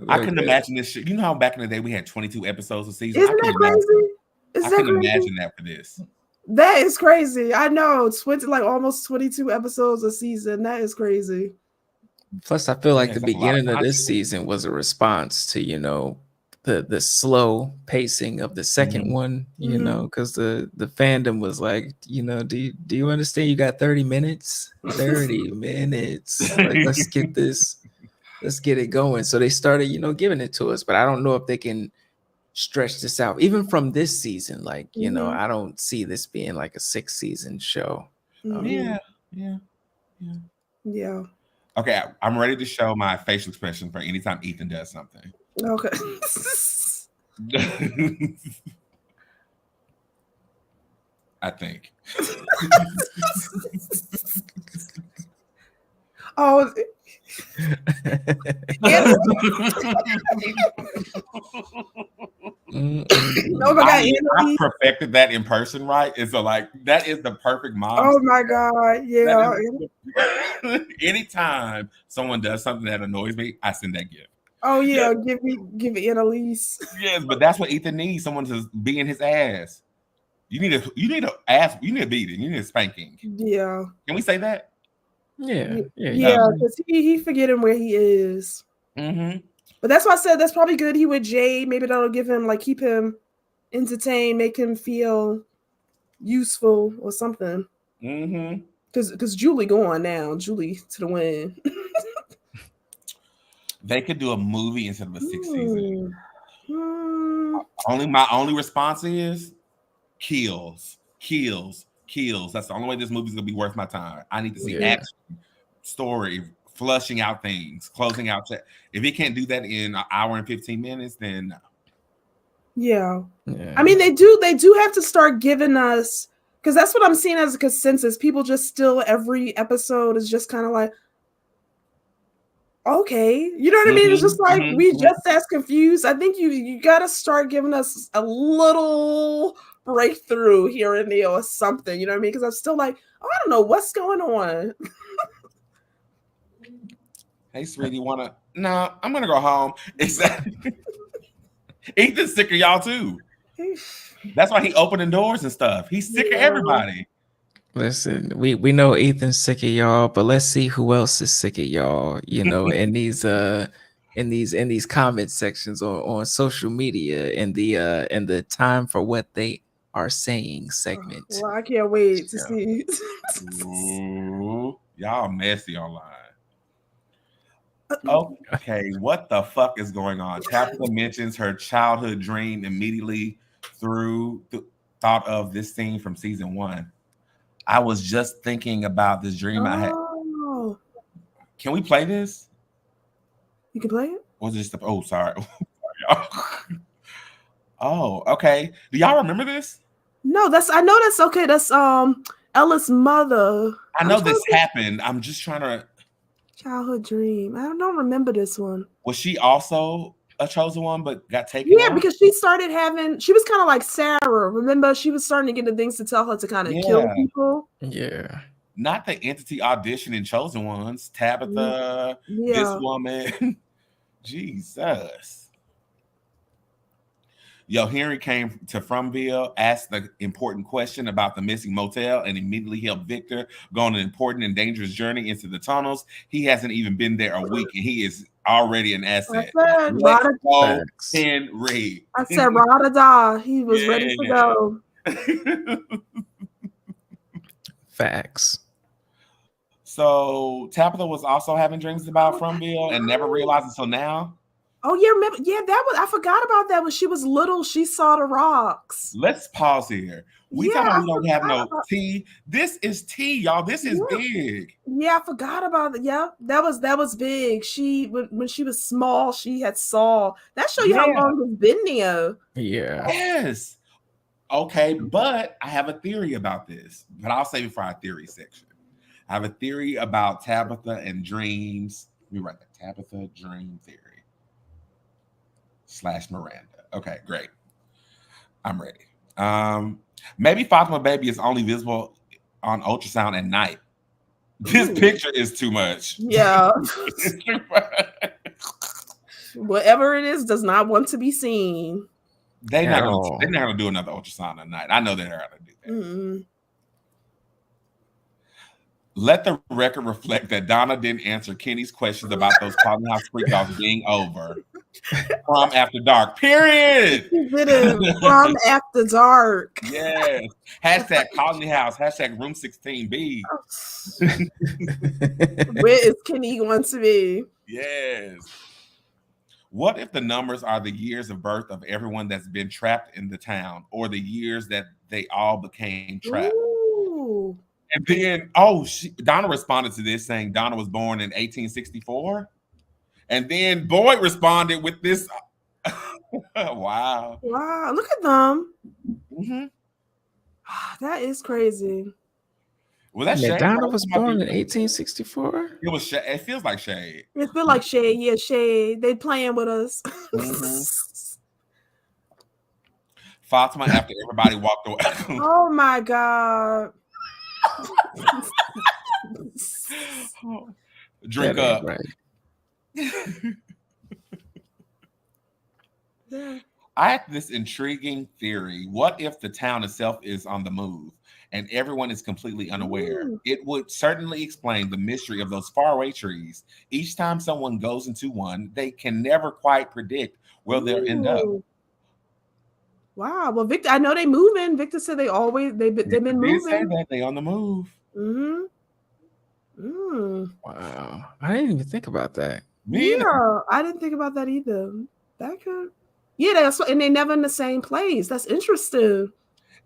I couldn't imagine this shit. You know how back in the day we had 22 episodes a season? Isn't that crazy? I couldn't imagine that for this. That is crazy. I know. 20, like almost 22 episodes a season. That is crazy. Plus, I feel like the beginning of this season was a response to, the slow pacing of the second one, because the fandom was like, do you understand you got 30 minutes? 30 minutes. Like, let's get it going. So they started, giving it to us, but I don't know if they can stretch this out even from this season. Like, I don't see this being like a 6-season show. Yeah. Okay, I'm ready to show my facial expression for anytime Ethan does something. Okay. I think. Oh. I perfected that in person, right? And so, like, that is the perfect mom. Oh my god, yeah. Anytime someone does something that annoys me, I send that gift. Oh yeah, give it Annalise. Yes, but that's what Ethan needs. Someone to be in his ass. You need a beating. You need a spanking. Yeah. Can we say that? Yeah, because he forgetting where he is. But that's why I said that's probably good. He with Jay. Maybe that'll give him, like, keep him entertained, make him feel useful or something. Because Julie going now. Julie to the win. They could do a movie instead of a 6 season. My only response is kills. That's the only way this movie's gonna be worth my time. I need to see action, story, flushing out things, closing out. If it can't do that in an hour and 15 minutes, then no. Yeah. I mean, they do have to start giving us, because that's what I'm seeing as a consensus. People just still, every episode is just kind of like, okay, you know what I mean? It's just like we just as confused. I think you gotta start giving us a little breakthrough here and there or something, you know what I mean? Because I'm still like, I don't know what's going on. Hey, sweetie, no, I'm gonna go home. Exactly. Ethan's sick of y'all too. That's why he opening doors and stuff. He's sick of everybody. Listen, we know Ethan's sick of y'all, but let's see who else is sick of y'all, in these comment sections on social media, in the time for what they are saying segment. Well, I can't wait to see. Ooh, y'all messy online. Okay, what the fuck is going on? Tabitha mentions her childhood dream immediately thought of this scene from season 1. I was just thinking about this dream I had. Can we play this? You can play it? Was it just sorry. Oh, okay. Do y'all remember this? No, I know that's okay. That's Ella's mother. I know this happened. I'm just trying to. Childhood dream. I don't remember this one. Was she also a chosen one, but got taken? Yeah, out? because she was kind of like Sarah. Remember, she was starting to get the things to tell her to kind of kill people. Yeah. Not the entity audition in Chosen Ones. Tabitha, this woman. Jesus. Yo, Henry came to Fromville, asked the important question about the missing motel, and immediately helped Victor go on an important and dangerous journey into the tunnels. He hasn't even been there a week, and he is already an asset. Let's go, Henry. I said, Rada. He was ready to go. Facts. So Tabitha was also having dreams about Fromville and never realized until now. Oh yeah, remember? Yeah, I forgot about that. When she was little, she saw the rocks. Let's pause here. We don't have no tea. This is tea, y'all. This is big. Yeah, I forgot about it. Yeah, that was big. When she was small, she had saw. That show you how long it's been there. Yeah. Yes. Okay, but I have a theory about this. But I'll save it for our theory section. I have a theory about Tabitha and dreams. Let me write that. Tabitha dream theory. / Miranda. Okay, great. I'm ready. Maybe Fatima Baby is only visible on ultrasound at night. This picture is too much. Yeah. It's too much. Whatever it is does not want to be seen. They're not gonna do another ultrasound at night. I know they're not gonna do that. Mm-hmm. Let the record reflect that Donna didn't answer Kenny's questions about those Colony House freak offs being over. Prom after dark. Period. Prom after dark. Yes. Hashtag Colony House. Hashtag Room 16B. Where is Kenny going to be? Yes. What if the numbers are the years of birth of everyone that's been trapped in the town, or the years that they all became trapped? Ooh. And then, Donna responded to this saying Donna was born in 1864. And then Boyd responded with this. Wow. Look at them. Mm-hmm. That is crazy. Well, that's shade. Donna was born in 1864. It was shade. It feels like shade. It feels like shade. Yeah, shade. They playing with us. Mm-hmm. Fatima, after everybody walked away. Oh my God. Drink up. Right. I have this intriguing theory. What if the town itself is on the move and everyone is completely unaware? It would certainly explain the mystery of those faraway trees. Each time someone goes into one, they can never quite predict where they'll end up. Wow. Well, Victor, I know they moving. Victor said they've been moving. Say that they on the move. Mm-hmm. Wow. I didn't even think about that. I didn't think about that either. That could. Yeah, and they never in the same place. That's interesting.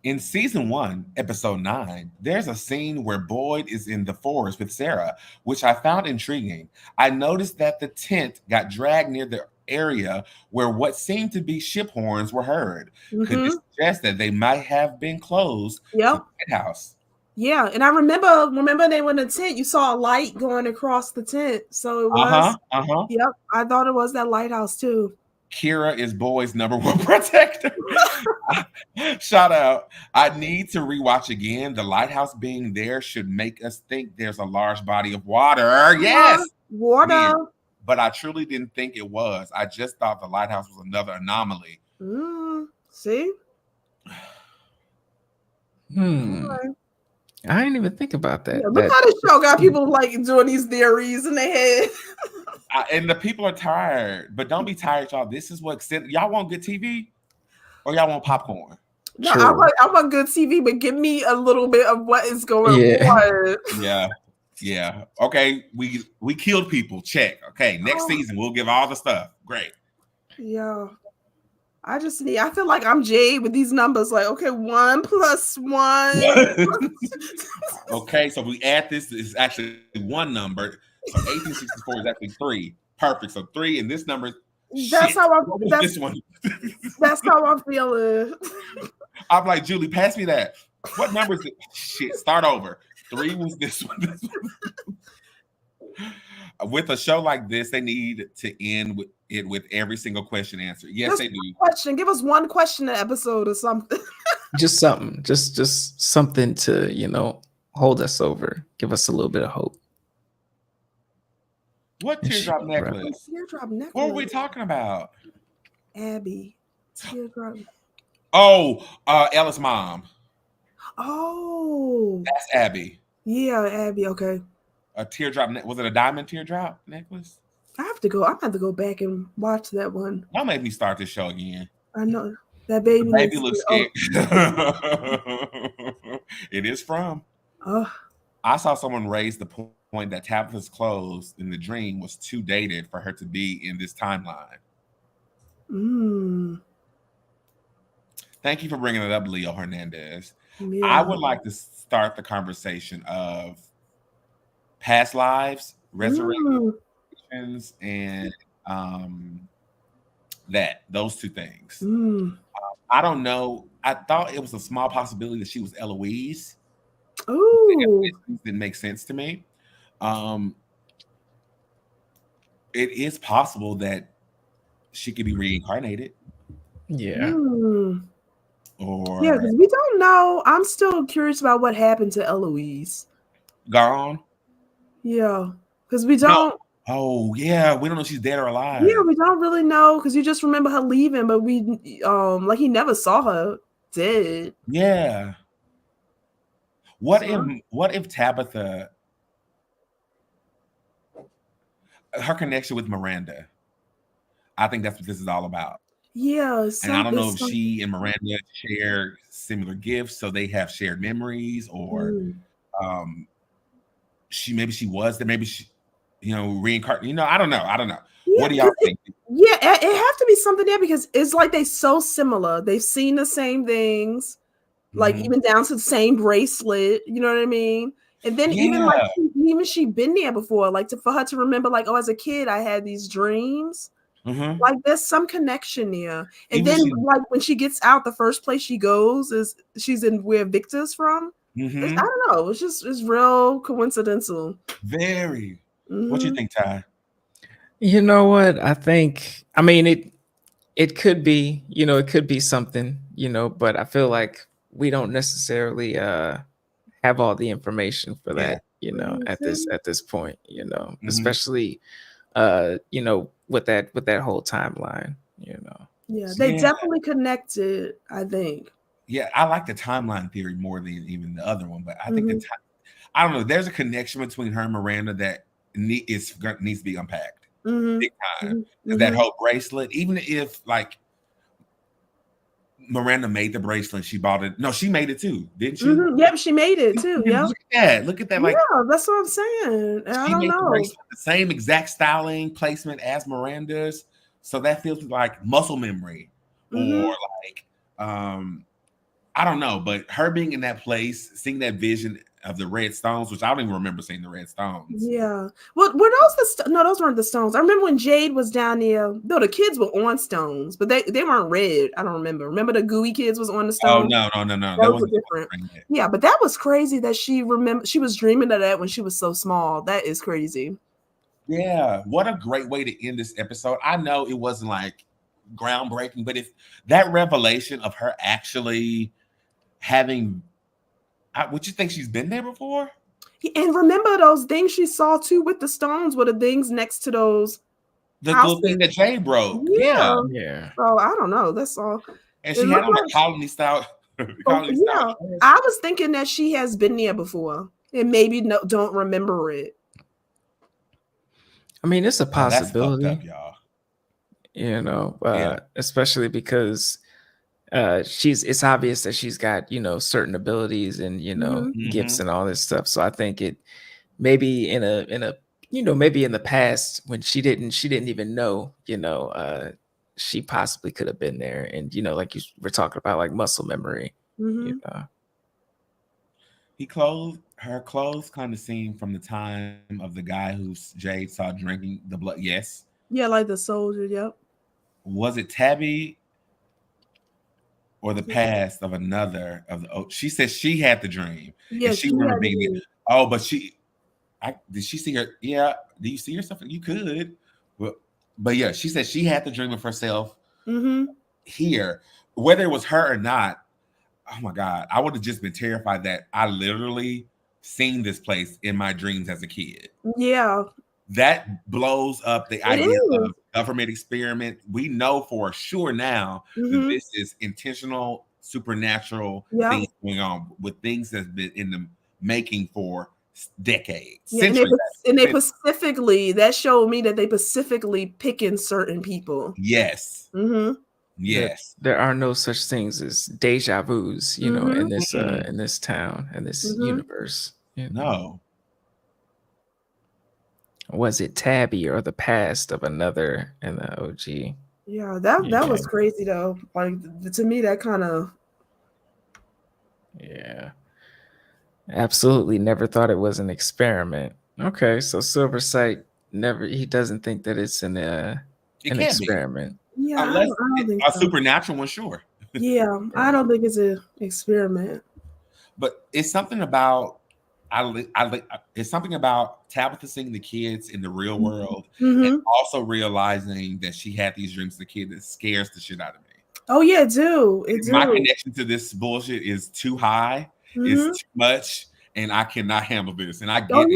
In season 1, episode 9, there's a scene where Boyd is in the forest with Sarah, which I found intriguing. I noticed that the tent got dragged near the area where what seemed to be ship horns were heard. Mm-hmm. Could this suggest that they might have been closed to the lighthouse? Yeah, and I remember they were in the tent. You saw a light going across the tent, so it was. Yep, I thought it was that lighthouse too. Kira is Boyd's #1 protector. Shout out. I need to rewatch again. The lighthouse being there should make us think there's a large body of water. Yes, water. But I truly didn't think it was. I just thought the lighthouse was another anomaly. See? Okay. I didn't even think about that. Yeah, look how this show got people like doing these theories in their head. And the people are tired, but don't be tired, y'all. This is what y'all want. Good TV, or y'all want popcorn? No, I want good TV, but give me a little bit of what is going on. Yeah. Okay, we killed people. Check. Okay, next season we'll give all the stuff. Great. Yeah. I feel like I'm Jade with these numbers. Like, okay, 1 + 1. Okay, so we add this. It's actually one number. So 1864 is actually 3. Perfect. So 3, and this number. That's how I'm. This one. That's how I'm feeling. I'm like, Julie, pass me that. What number is it? Shit, start over. 3 was this one. With a show like this, they need to end with every single question answered. Yes, they do. Question. Give us one question an episode or something. Just something. Just something to, hold us over. Give us a little bit of hope. What teardrop necklace? Teardrop necklace. What are we talking about? Abby. Teardrop. Oh, Ella's mom. Oh. That's Abby. Yeah, Abby. Okay. A teardrop. Was it a diamond teardrop necklace? I have to go back and watch that one. Don't make me start this show again. I know that baby. Baby looks scared. It is from. I saw someone raise the point that Tabitha's clothes in the dream was too dated for her to be in this timeline. Thank you for bringing it up, Leo Hernandez. Yeah. I would like to start the conversation of past lives, resurrections, and those two things. I don't know. I thought it was a small possibility that she was Eloise. Ooh, it didn't make sense to me. It is possible that she could be reincarnated. Yeah. Or yeah, because we don't know. I'm still curious about what happened to Eloise. Gone. Yeah, because we don't. No. Oh yeah, we don't know if she's dead or alive. Yeah, we don't really know because you just remember her leaving, but we like he never saw her dead. Yeah. What if Tabitha, her connection with Miranda? I think that's what this is all about. Yeah, and I don't know if she and Miranda share similar gifts, so they have shared memories, or she was there, maybe she, reincarnated. I don't know. Yeah, what do y'all think? Yeah, it have to be something there because it's like they so similar. They've seen the same things, like even down to the same bracelet. You know what I mean? And then even she been there before, like for her to remember, like, oh, as a kid I had these dreams. Like there's some connection there. And then like when she gets out, the first place she goes is she's in where Victor's from. I don't know. It's real coincidental. Very. What do you think, Ty? You know what? I mean, it could be, it could be something, but I feel like we don't necessarily have all the information for that, at this point, especially with that whole timeline, Yeah, they definitely connected, I think. Yeah, I like the timeline theory more than even the other one, but I think I don't know. There's a connection between her and Miranda that needs to be unpacked big time. That whole bracelet, even if like Miranda made the bracelet, she bought it. No, she made it too, didn't she? Yep, she made it too. Yeah, look at that. Like, yeah, that's what I'm saying. I don't know. The same exact styling placement as Miranda's, so that feels like muscle memory, or like I don't know. But her being in that place, seeing that vision of the red stones, which I don't even remember seeing the red stones. Yeah. Well, were those no, those weren't the stones. I remember when Jade was down there. No, the kids were on stones, but they weren't red. I don't remember. Remember the gooey kids was on the stones? Oh no. That was different. Yeah, but that was crazy that she was dreaming of that when she was so small. That is crazy. Yeah. What a great way to end this episode. I know it wasn't like groundbreaking, but if that revelation of her actually having, would you think she's been there before? And remember those things she saw too with the stones were the things next to those. The little thing that Jay broke. Yeah. So I don't know. That's all. And she had on a colony style. Style. I was thinking that she has been there before and maybe don't remember it. I mean, it's a possibility. That's fucked up, y'all. Especially because it's obvious that she's got certain abilities and gifts and all this stuff. So I think it maybe in a maybe in the past when she didn't even know she possibly could have been there. And like you were talking about, like muscle memory. Mm-hmm. Her clothes kind of seem from the time of the guy who Jade saw drinking the blood. Yes. Yeah, like the soldier. Yep. Was it Tabby or the past of another of the? She said she had the dream. Yeah, she remember being. But did she see her? Yeah. Do you see herself? You could. But yeah, she said she had the dream of herself here, whether it was her or not. Oh my God, I would have just been terrified that I literally seen this place in my dreams as a kid. Yeah. That blows up the idea of government experiment. We know for sure now that this is intentional, supernatural things going on with things that's been in the making for decades. Yeah, and they specifically, that showed me that they specifically picking certain people. Yes. Yes. There are no such things as deja vus, in this town and this universe. No. Was it Tabby or the past of another in the OG? Yeah, that was crazy though. Like to me, that kind of. Yeah. Absolutely never thought it was an experiment. Okay, so Silversight he doesn't think that it's an experiment. Yeah, unless I don't think a supernatural one, sure. Yeah, I don't think it's an experiment. But it's something about it's something about Tabitha seeing the kids in the real world and also realizing that she had these dreams as a kid that scares the shit out of me. Oh yeah, it do. My connection to this bullshit is too high. It's too much, and I cannot handle this. And I get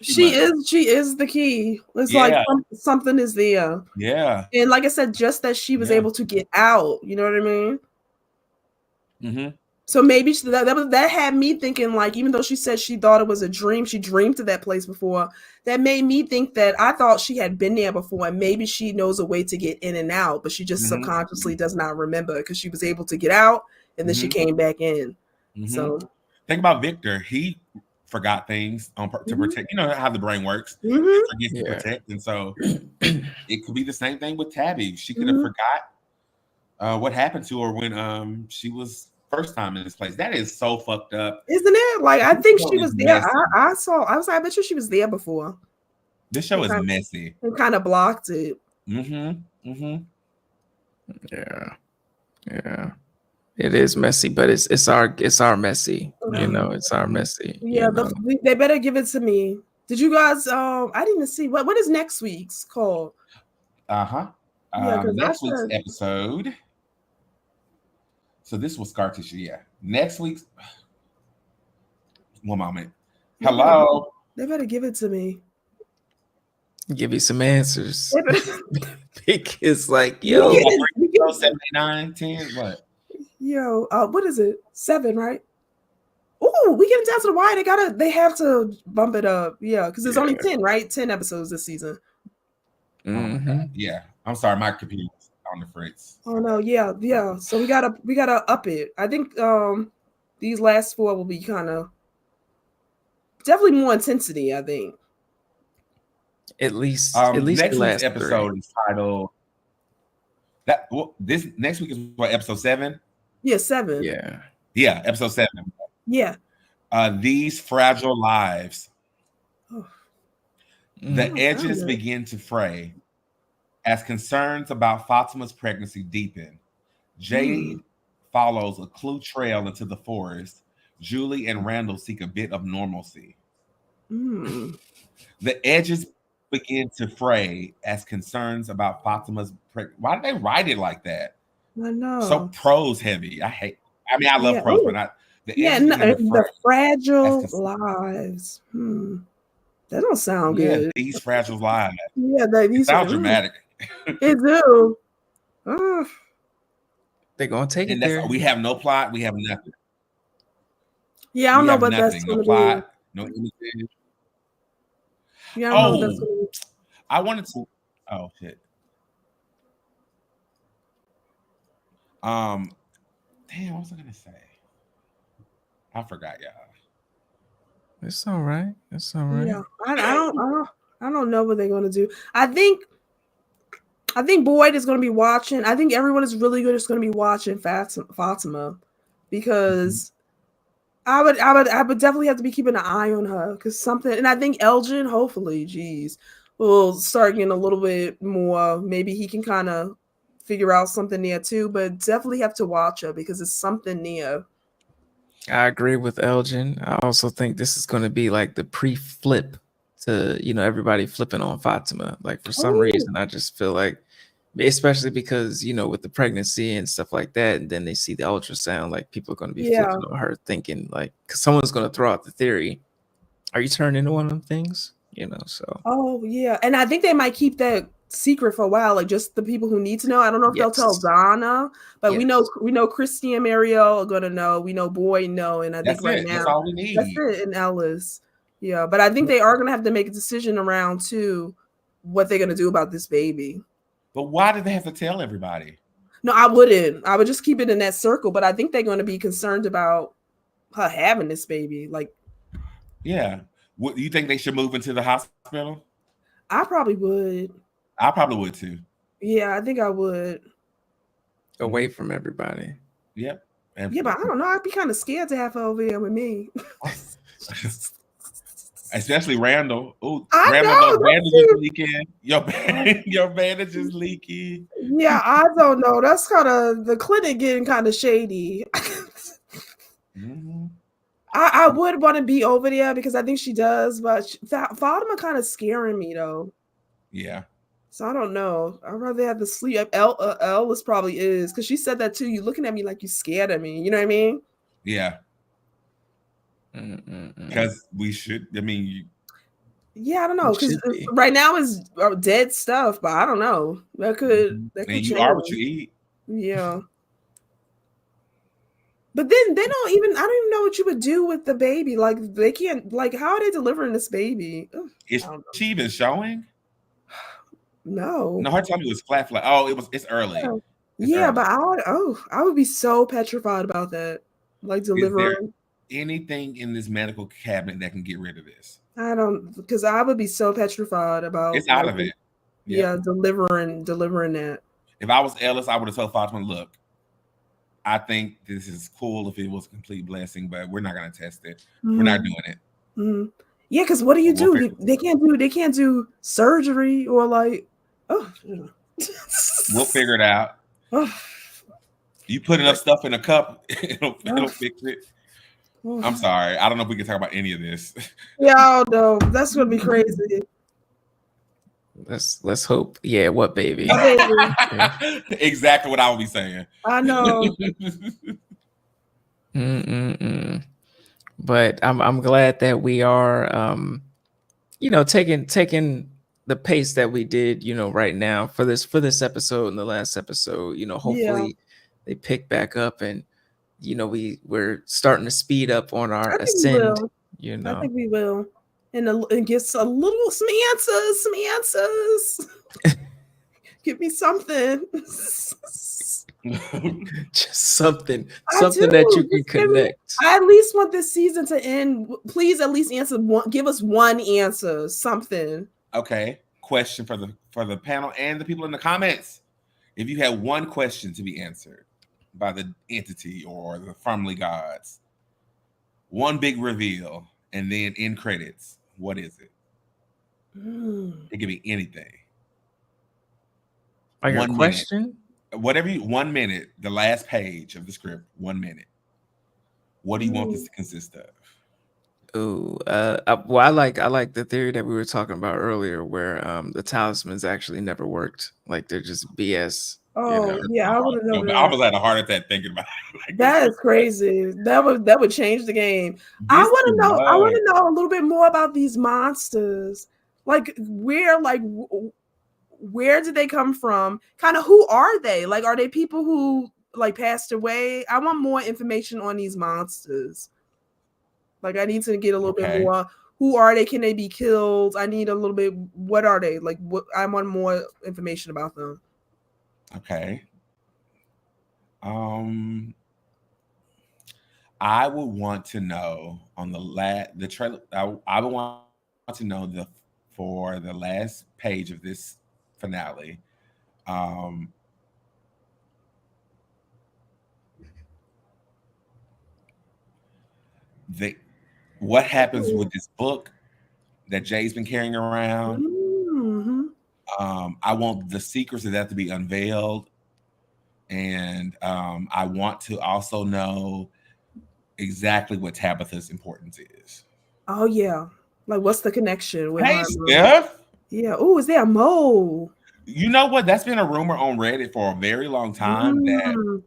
she is the key. It's like something is there. Yeah. And like I said, just that she was able to get out. You know what I mean? So maybe that had me thinking, like, even though she said she thought it was a dream, she dreamed to that place before. That made me think that I thought she had been there before, and maybe she knows a way to get in and out, but she just subconsciously does not remember because she was able to get out and then she came back in. So think about Victor. He forgot things to protect. You know how the brain works. He forgets to protect, and so it could be the same thing with Tabby. She could have forgot what happened to her when she was first time in this place. That is so fucked up, isn't it? Like I think she was there. I was like, I bet you she was there before. This show is messy. And kind of blocked it. Yeah. It is messy, but it's our messy. It's our messy. Yeah, they better give it to me. Did you guys? I didn't even see what is next week's called. Next week's episode. So this was scar tissue. Yeah. Next week's. One moment. Hello. They better give it to me. Give you some answers. It's like, yo, 7, 9, 10, what? Yo, what is it? 7, right? Oh, we getting down to the wire. They have to bump it up. Yeah, because there's only 10, right? 10 episodes this season. Yeah. I'm sorry, my computer was on the fritz. Oh no, yeah. So we gotta up it. I think these last 4 will be kind of definitely more intensity, I think. At least next week's episode is titled this next week is what, episode 7? Yeah, 7. Yeah, episode 7. Yeah. These fragile lives. The edges begin to fray as concerns about Fatima's pregnancy deepen. Jade follows a clue trail into the forest. Julie and Randall seek a bit of normalcy. The edges begin to fray as concerns about Fatima's pregnancy. Why did they write it like that? I know. So prose heavy. I love prose, but not the fragile lives. That don't sound good. These fragile lives. Yeah, these sound dramatic. It do. They're gonna take it there. We have no plot. We have nothing. Yeah, I don't know, but that's no plot, no anything. Yeah, I don't know that's gonna be. I wanted to. Oh shit. Damn, what was I gonna say? I forgot, y'all. It's all right. Yeah, I don't know what they're gonna do. I think I think Boyd is going to be watching. I think everyone is really good. Just going to be watching Fatima because I would definitely have to be keeping an eye on her because something. And I think Elgin, hopefully, will start getting a little bit more. Maybe he can kind of figure out something there too. But definitely have to watch her because it's something near. I agree with Elgin. I also think this is going to be like the pre-flip to, everybody flipping on Fatima. Like for some reason, I just feel like, especially because, with the pregnancy and stuff like that, and then they see the ultrasound, like people are going to be flipping on her thinking like, because someone's going to throw out the theory, are you turning into one of them things? So. Oh, yeah. And I think they might keep that secret for a while, like just the people who need to know. I don't know if they'll tell Donna, but we know Christy and Mariel are gonna know. We know Boyd know, and I think right now that's all we need. That's it, and Ellis. Yeah, but I think they are gonna have to make a decision around too what they're gonna do about this baby. But why do they have to tell everybody? No, I wouldn't. I would just keep it in that circle. But I think they're gonna be concerned about her having this baby. Like, yeah. What, you think they should move into the hospital? I probably would. I probably would too. Yeah, I think I would. Away from everybody. Yep. Yeah, but I don't know. I'd be kind of scared to have her over here with me. Especially Randall. Oh, Randall, bandages leaking. Your bandages leaking. Yeah, I don't know. That's kind of the clinic getting kind of shady. I would want to be over there because I think she does, but Fatima kind of scaring me though. Yeah. So I don't know. I'd rather have to sleep. Ellis probably is because she said that too. You looking at me like you scared of me. You know what I mean? Yeah. Because we should. I mean, yeah, I don't know. Because right now is dead stuff, but I don't know. That could. That could and you change. are what you eat. Yeah. But then they don't even. I don't even know what you would do with the baby. Like they can't. Like how are they delivering this baby? Is she even showing? No. No, her tummy was flat. Oh, it's early. Yeah, but I would be so petrified about that. Like delivering. Anything in this medical cabinet that can get rid of this? I don't, because I would be so petrified about. It's out of it. Yeah, delivering that. If I was Ellis, I would have told Fatima, "Look, I think this is cool if it was a complete blessing, but we're not going to test it. We're not doing it." Yeah, because what do you do? They can't do surgery or like. Oh, we'll figure it out. You put enough stuff in a cup, it'll fix it. I'm sorry. I don't know if we can talk about any of this. Yeah, no, that's gonna be crazy. Let's hope. Yeah, what baby? Exactly what I would be saying. I know. But I'm glad that we are taking the pace that we did, right now for this episode and the last episode. Hopefully they pick back up and we're starting to speed up on our ascend. I think we will. And get a little some answers. Give me something. Just something that you can connect. I at least want this season to end. Please at least give us one answer, something. Okay. Question for the panel and the people in the comments. If you had one question to be answered by the entity or the family gods, one big reveal, and then end credits, what is it? It could be anything. Like one question? Minute. Whatever 1 minute, the last page of the script, 1 minute. What do you want this to consist of? Oh, I like the theory that we were talking about earlier, where the talismans actually never worked. Like they're just BS. Oh, yeah, I would have known. I was at a heart attack thinking about it. Like, that is crazy. That would change the game. I want to know. I want to know a little bit more about these monsters. Like where did they come from? Kind of who are they? Like, are they people who like passed away? I want more information on these monsters. Like, I need to get a little bit more. Who are they? Can they be killed? I need a little bit. What are they? Like, what? I want more information about them. Okay. I would want to know on the trailer. I would want to know for the last page of this finale, What happens with this book that Jay's been carrying around? Mm-hmm. I want the secrets of that to be unveiled, and I want to also know exactly what Tabitha's importance is. Oh yeah, like what's the connection with Hey, her? Steph. Yeah. Oh, is there a mole? You know what? That's been a rumor on Reddit for a very long time. That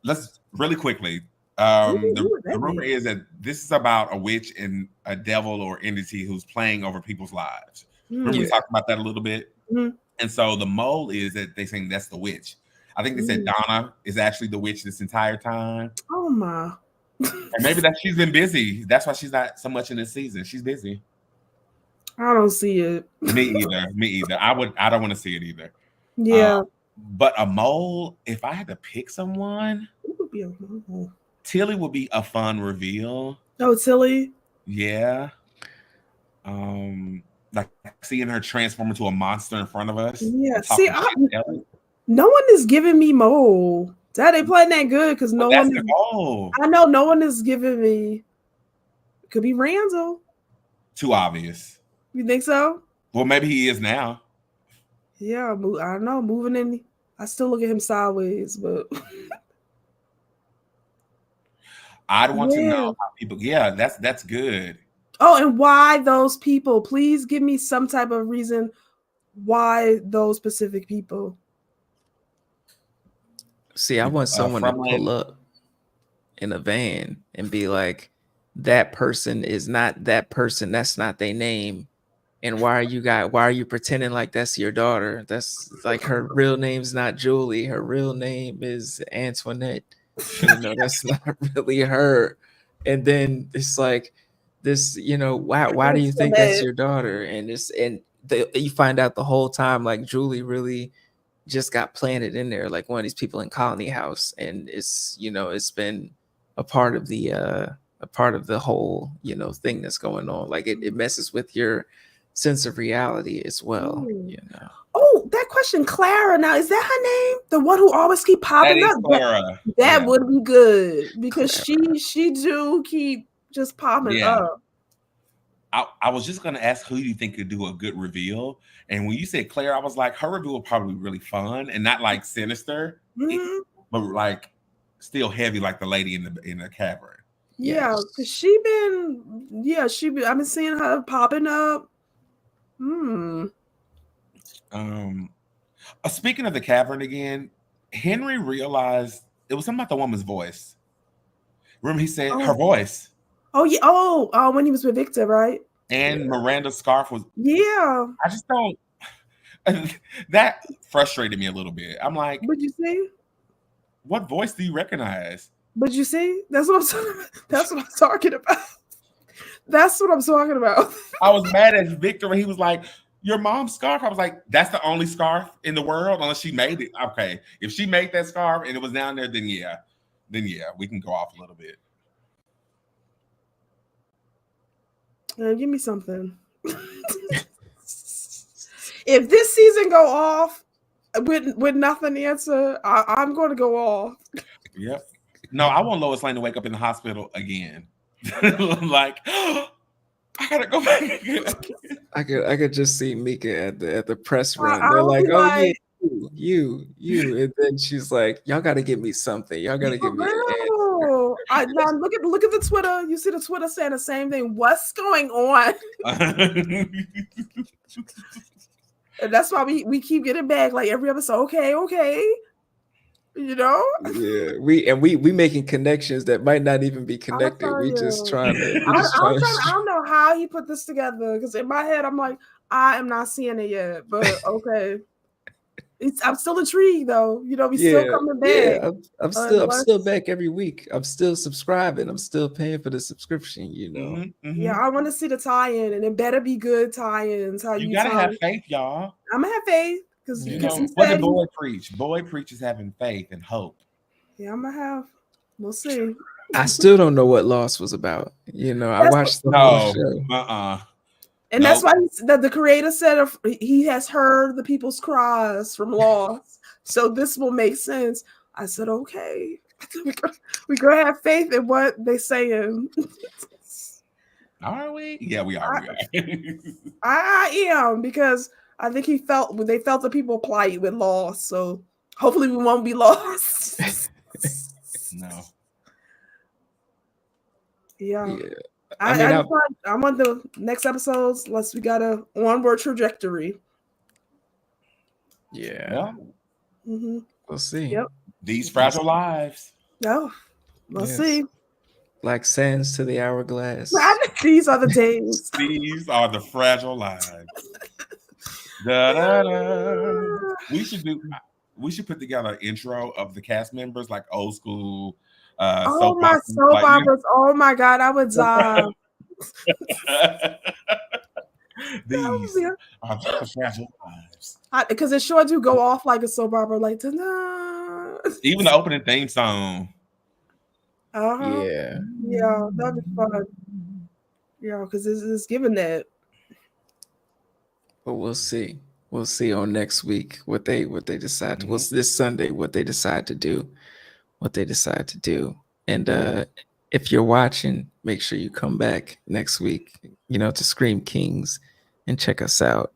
let's really quickly. The rumor is that this is about a witch and a devil or entity who's playing over people's lives. Remember we talked about that a little bit? And so the mole is that they think that's the witch. I think they said Donna is actually the witch this entire time. Oh my. And maybe that she's been busy. That's why she's not so much in this season. She's busy. I don't see it. Me either. I don't want to see it either. Yeah. But a mole, if I had to pick someone, It would be a mole. Tilly would be a fun reveal. Oh, Tilly? Yeah. Like seeing her transform into a monster in front of us. Yeah. See, no one is giving me mole. That they playing that good because no one. I know no one is giving me. It could be Randall. Too obvious. You think so? Well, maybe he is now. Yeah, I don't know. Moving in, I still look at him sideways, but I'd want to know how people. Yeah, that's good. Oh, and why those people? Please give me some type of reason why those specific people. See, I want someone to pull up in a van and be like, that person is not that person. That's not their name. And why are you pretending like that's your daughter? That's like her real name's not Julie. Her real name is Antoinette. You know, that's not really her. And then it's like this, you know, why do you think that's your daughter? And you find out the whole time, like Julie really just got planted in there, like one of these people in Colony House, and it's, you know, it's been a part of the whole, you know, thing that's going on. Like it messes with your sense of reality as well, you know. Oh, that question, Clara. Now, is that her name? The one who always keep popping up? Clara. That would be good because she do keep just popping up. I was just gonna ask who you think could do a good reveal, and when you said Claire, I was like, her reveal would probably be really fun and not like sinister, but like still heavy, like the lady in the cavern. Yeah, because I've been seeing her popping up. Speaking of the cavern again, Henry realized it was something about the woman's voice. Remember, he said her voice. Oh yeah. Oh, when he was with Victor, right? And Miranda's scarf was. Yeah. I just don't. That frustrated me a little bit. I'm like, but you see, what voice do you recognize? But you see, that's what I'm talking about. That's what I'm talking about. I was mad at Victor when he was like, your mom's scarf. I was like, that's the only scarf in the world, unless she made it. Okay, if she made that scarf and it was down there, then yeah, we can go off a little bit. Give me something. If this season go off with nothing answer, I'm going to go off. Yep. No, I want Lois Lane to wake up in the hospital again. Like, I gotta go back again. I could just see Mika at the press run. They're like, oh yeah, you, and then she's like, y'all got to give me something. Y'all got to give me an answer. Now look at the Twitter. You see the Twitter saying the same thing. What's going on? And that's why we keep getting back like every episode. Okay. You know? Yeah, we making connections that might not even be connected. We just trying to. I don't know how he put this together because in my head I'm like, I am not seeing it yet, but okay. I'm still intrigued though. You know, we still coming back. Yeah, I'm still back every week. I'm still subscribing. I'm still paying for the subscription. You know. Mm-hmm. Yeah, I want to see the tie-in, and it better be good tie-ins. How you gotta have faith, y'all. I'm gonna have faith. What did Boy preach? Boy preaches having faith and hope. Yeah, I'm gonna have. We'll see. I still don't know what Lost was about. You know, I watched the whole show. And that's why the creator said he has heard the people's cries from Lost. So this will make sense. I said, okay. We're going to have faith in what they're saying. Are we? Yeah, we are. I am, because I think they felt the people plight with Lost. So hopefully we won't be lost. No. Yeah. I want the next episodes, unless we got a onward trajectory. Yeah. Mm-hmm. We'll see. Yep. These fragile lives. No. We'll see. Like sands to the hourglass. These are the days. These are the fragile lives. Da, da, da. We should put together an intro of the cast members, like old school. Soap operas. Oh my God, I would die. These are the fragile lives. Because it sure do go off like a soap opera, like ta-da. Even the opening theme song. Yeah, that'd be fun. Yeah, because it's given that. But we'll see. We'll see on next week what they decide. Mm-hmm. What's this Sunday? What they decide to do. And if you're watching, make sure you come back next week, to Scream Kings and check us out.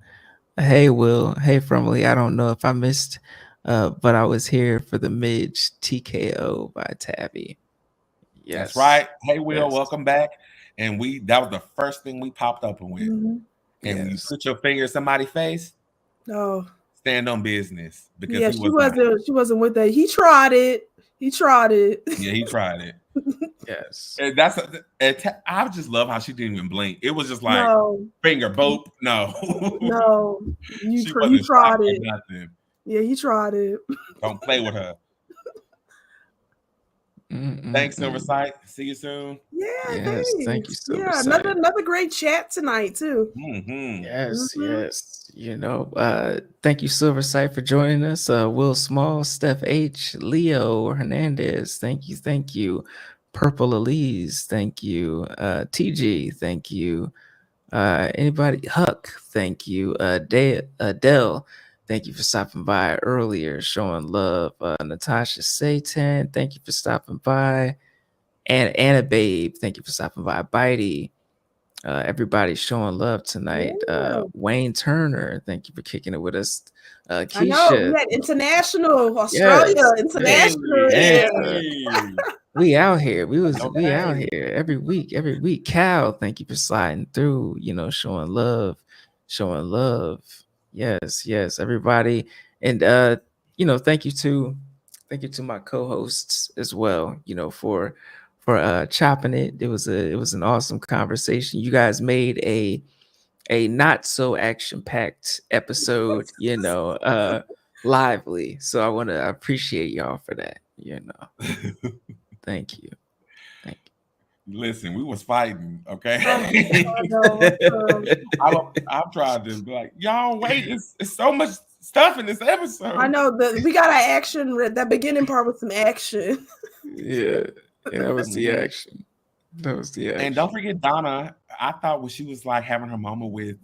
Hey, Will. Hey, Frumley. I don't know if I missed, but I was here for the Midge TKO by Tabby. Yes. That's right. Hey, Will, welcome back. And that was the first thing we popped up with. Mm-hmm. And when you put your finger in somebody's face, stand on business. Because she wasn't with that. He tried it. Yeah, he tried it. Yes. And I just love how she didn't even blink. It was just like finger boop. No. No. You tried it. Nothing. Yeah, he tried it. Don't play with her. Thanks, Silversight. See you soon. Yeah, yes, thank you, Silversight. Yeah, another great chat tonight too. Mm-hmm. Yes. Thank you, Silversight, for joining us. Will Small, Steph H, Leo Hernandez. Thank you. Purple Elise. Thank you. TG. Thank you. Anybody? Huck. Thank you. Adele. Thank you for stopping by earlier, showing love. Natasha Satan, thank you for stopping by. And Anna Babe, thank you for stopping by. Bitey, everybody showing love tonight. Wayne Turner, thank you for kicking it with us. Keisha. I know, we had international, Australia, international. Yes. We out here. We out here every week. Cal, thank you for sliding through, showing love. Yes, everybody. And thank you to my co-hosts as well, for chopping it. It was an awesome conversation. You guys made a not so action-packed episode, lively. So I appreciate y'all for that, Thank you. Listen, we was fighting, okay? I'm trying to be like, y'all wait, it's so much stuff in this episode. I know we got our action. That beginning part with some action. Yeah, that was the action. And don't forget Donna. I thought when she was like having her moment with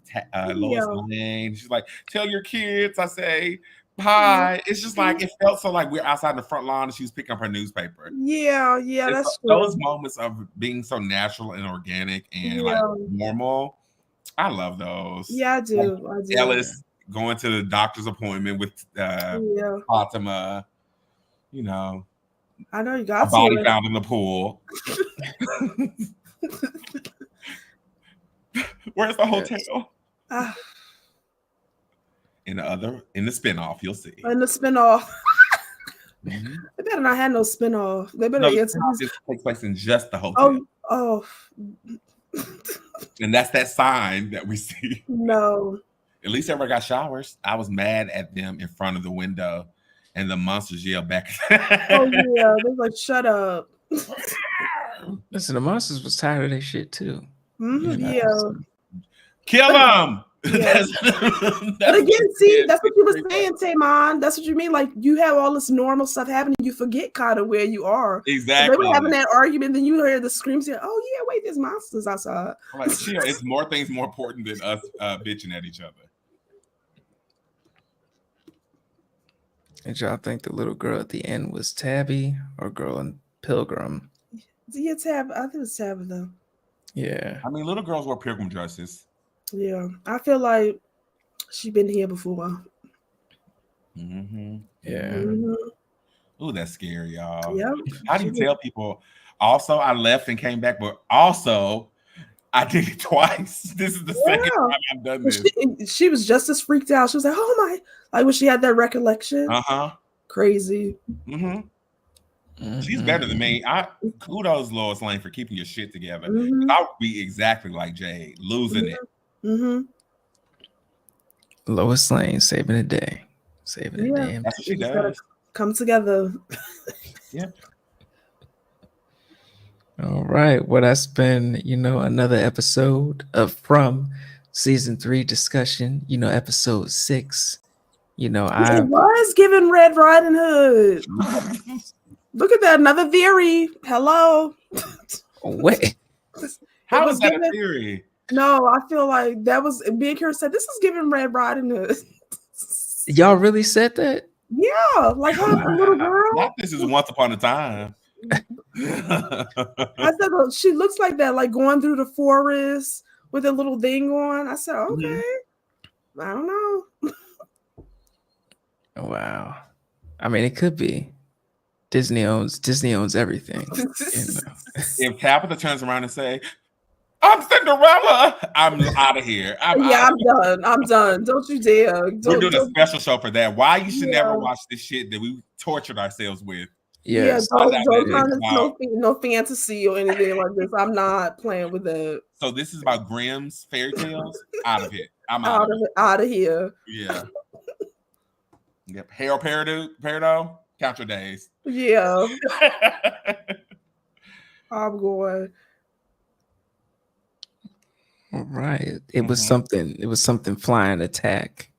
Lois Lane, she's like, "Tell your kids," I say. Hi. It's just like it felt so like we're outside the front lawn and she was picking up her newspaper. Yeah, that's true. Those moments of being so natural and organic and like normal. I love those. Yeah, I do. Ellis going to the doctor's appointment with Fatima. I know you got a body found in the pool. Where's the hotel? In the spinoff, you'll see. In the spinoff. They better not have no spinoff. They better it takes place in just the hotel. Oh. And that's that sign that we see. No. At least everybody got showers. I was mad at them in front of the window, and the monsters yelled back. Oh yeah, they're like, "Shut up!" Listen, the monsters was tired of that shit too. Mm-hmm, Kill them. Yeah. But again, see, that's what you were saying, Taymon. That's what you mean. Like you have all this normal stuff happening, you forget kind of where you are. Exactly. So they were having that argument, then you hear the screams. Oh yeah, wait, there's monsters outside. I'm like, chill. It's more things more important than us bitching at each other. Did y'all think the little girl at the end was Tabby or Girl in Pilgrim? Yeah, Tab. I think it was Tab though. Yeah. I mean, little girls wear pilgrim dresses. Yeah, I feel like she's been here before. Mm-hmm. Yeah. Mm-hmm. Ooh, that's scary, y'all. Yep. How do you tell people? Also, I left and came back, but also I did it twice. This is the second time I've done this. She was just as freaked out. She was like, "Oh my!" Like when she had that recollection. Crazy. Mm-hmm. She's better than me. Kudos Lois Lane for keeping your shit together. Mm-hmm. I would be exactly like Jade, losing it. Mm-hmm. Lois Lane saving the day, saving the day. That's what she does. Come together. Yep. All right. Well, that's been, another episode of From Season 3 discussion, episode 6. It was giving Red Riding Hood. Look at that. Another theory. Hello. Wait. How is that a theory? No, I feel like that was me and Karen said this is giving Red Riding Hood. Y'all really said that? Yeah, like her little girl. Not this is Once Upon a Time. I said she looks like that, like going through the forest with a little thing on. I said, okay. I don't know. Wow. I mean, it could be. Disney owns everything. If Tabitha turns around and say, "I'm Cinderella," I'm out of here. I'm done. Don't you dare. We're doing a special show for that. Why you should never watch this shit that we tortured ourselves with. Yes. Don't turn into no fantasy or anything like this. I'm not playing with that. So this is about Grimm's fairy tales. Out of it. I'm out of here. Yeah. Yep. Harold Peridot, count your days. Yeah. I'm going. All right. It was something. It was something. Flying attack.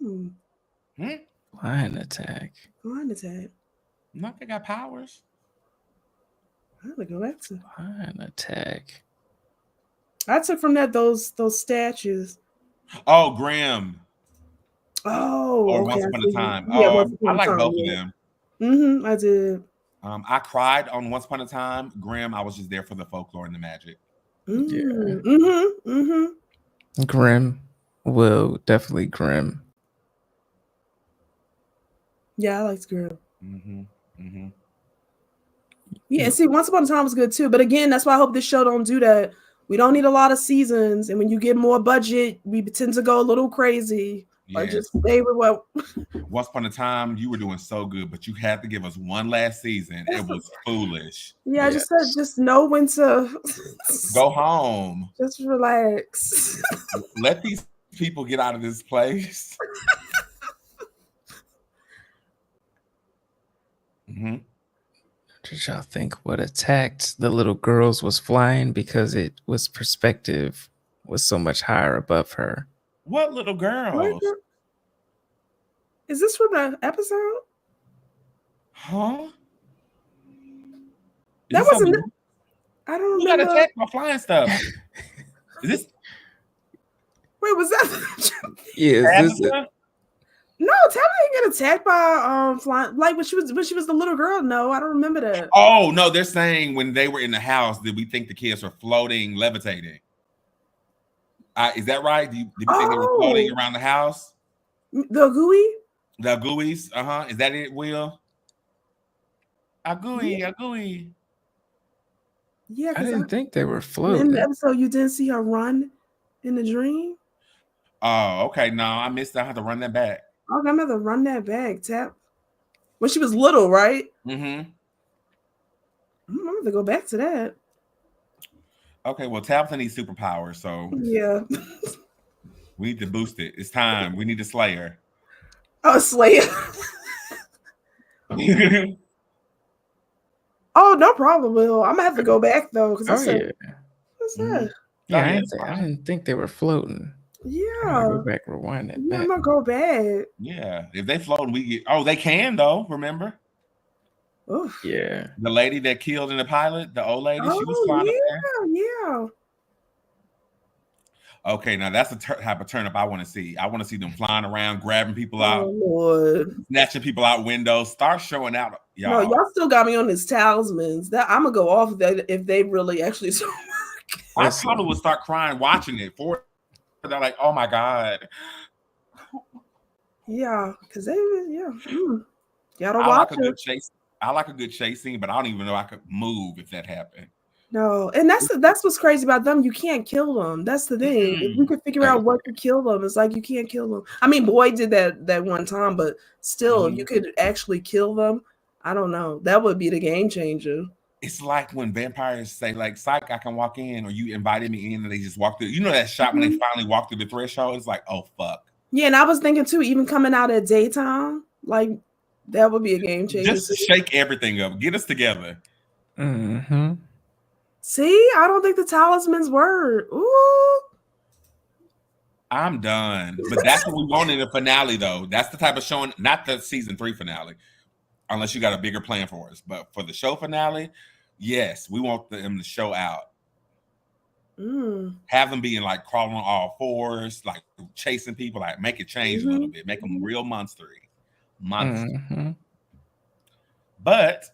Flying attack. Flying attack. Not they got powers. I'm gonna go back to Flying attack. I took from that those statues. Oh, Grimm. Oh, or okay. Once Upon a Time. Yeah, I like both of them. I did. I cried on Once Upon a Time. Grimm, I was just there for the folklore and the magic. Grimm. Will definitely Grimm. Yeah, I liked Grimm. Yeah, see, Once Upon a Time was good too. But again, that's why I hope this show don't do that. We don't need a lot of seasons, and when you get more budget, we tend to go a little crazy. Yeah. Or just stay with what. Once Upon a Time, you were doing so good, but you had to give us one last season. It was foolish. Yeah, I just said, just know when to go home. Just relax. Let these people get out of this place. Did y'all think what attacked the little girls was flying because it was perspective was so much higher above her? What little girls? Is this from the episode? Huh? That wasn't. I don't remember. You got attacked by flying stuff. Is this? Wait, was that? Yeah. Is this No, Tabitha didn't get attacked by flying like when she was the little girl. No, I don't remember that. Oh no, they're saying when they were in the house, did we think the kids were floating, levitating? Is that right? Did you think they were floating around the house? The gooey? The gooeys? Is that it, Will? A gooey. Yeah, I didn't think they were floating. In the episode, you didn't see her run in the dream. Oh, okay. No, I missed that. I have to run that back. Okay, I'm gonna have to run that back, Tap. When she was little, right? I'm gonna have to go back to that. Okay, well, Tabitha needs superpowers, so yeah, we need to boost it. It's time. We need a Slayer. Oh, Slayer. Oh, no problem, Will. I'm gonna have to go back though because what's that? Yeah, I didn't think they were floating. Yeah. Go back, rewind that back. I'm gonna go back. Yeah, if they float, we get. Oh, they can though. Remember? Oof. Yeah. The lady that killed in the pilot, the old lady, she was flying up there. Yeah. Okay, now that's the type of turn up I want to see. I want to see them flying around, grabbing people out, Lord. snatching people out windows. Start showing out, y'all. No, y'all still got me on this talismans. That I'm gonna go off that if they really actually. I probably would start crying watching it. They're like, oh my god. Yeah, because they gotta I watch like a good chase. I like a good chase scene, but I don't even know I could move if that happened. No, and that's what's crazy about them. You can't kill them. That's the thing. If you could figure out what to kill them, it's like you can't kill them. I mean, Boyd did that one time, but still, if you could actually kill them, I don't know. That would be the game changer. It's like when vampires say, like, "Psych, I can walk in," or "You invited me in," and they just walk through. You know that shot when they finally walk through the threshold? It's like, oh fuck. Yeah, and I was thinking too, even coming out at daytime, like that would be a game changer. Just shake everything up. Get us together. Mm-hmm. See, I don't think the talismans were. Ooh. I'm done. But that's what we want in the finale, though. That's the type of showing, not the season 3 finale, unless you got a bigger plan for us. But for the show finale, yes, we want them to show out. Have them being like crawling on all fours, like chasing people, like make it change a little bit, make them real monstery. But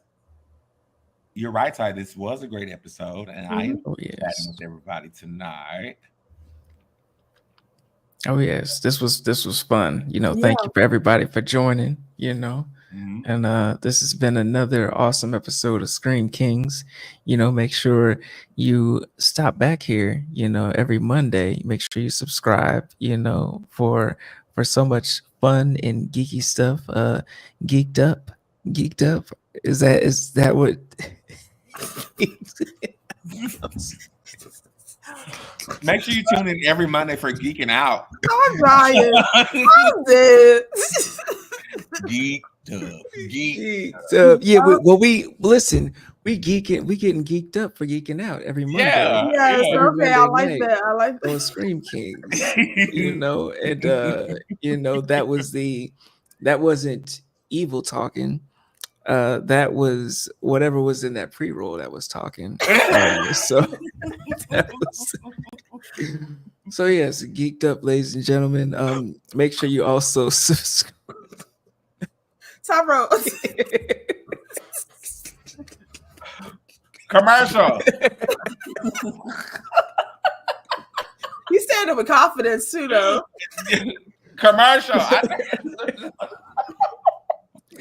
you're right, Ty. This was a great episode, and I enjoyed chatting with everybody tonight. Oh yes, this was fun. Thank you for everybody for joining. And this has been another awesome episode of Scream Kings. Make sure you stop back here. Every Monday. Make sure you subscribe. For so much fun and geeky stuff. Geeked up. Is that what? Make sure you tune in every Monday for Geeking Out. I'm dying. I'm dead. Geeked up. Yeah. Well, we getting geeked up for Geeking Out every Monday. Yeah. Okay. I like that. I like that. On Scream Kings. That wasn't evil talking. That was whatever was in that pre-roll that was talking. So yes, geeked up, ladies and gentlemen. Make sure you also subscribe. Tyrone. Commercial. You said it with confidence too, though. Commercial.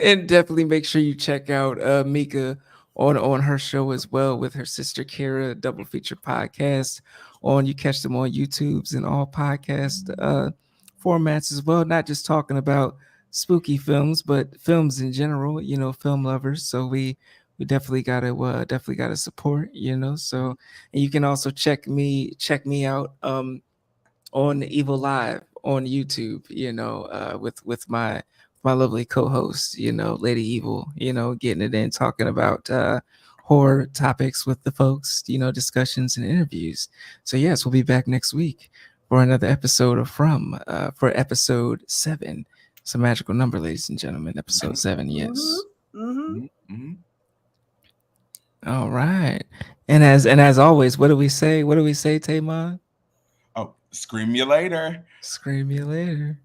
And definitely make sure you check out Mika on her show as well with her sister Kara, Double Feature Podcast. You catch them on YouTube's and all podcast formats as well. Not just talking about spooky films, but films in general. Film lovers. So we definitely gotta support. So, and you can also check me out on Evil Live on YouTube. With my lovely co-host, Lady Evil, getting it in, talking about horror topics with the folks, discussions and interviews. So yes, we'll be back next week for another episode for episode 7. It's a magical number, ladies and gentlemen. Episode 7, yes. All right. And as always, what do we say? Tamon? Oh, scream you later. Scream you later.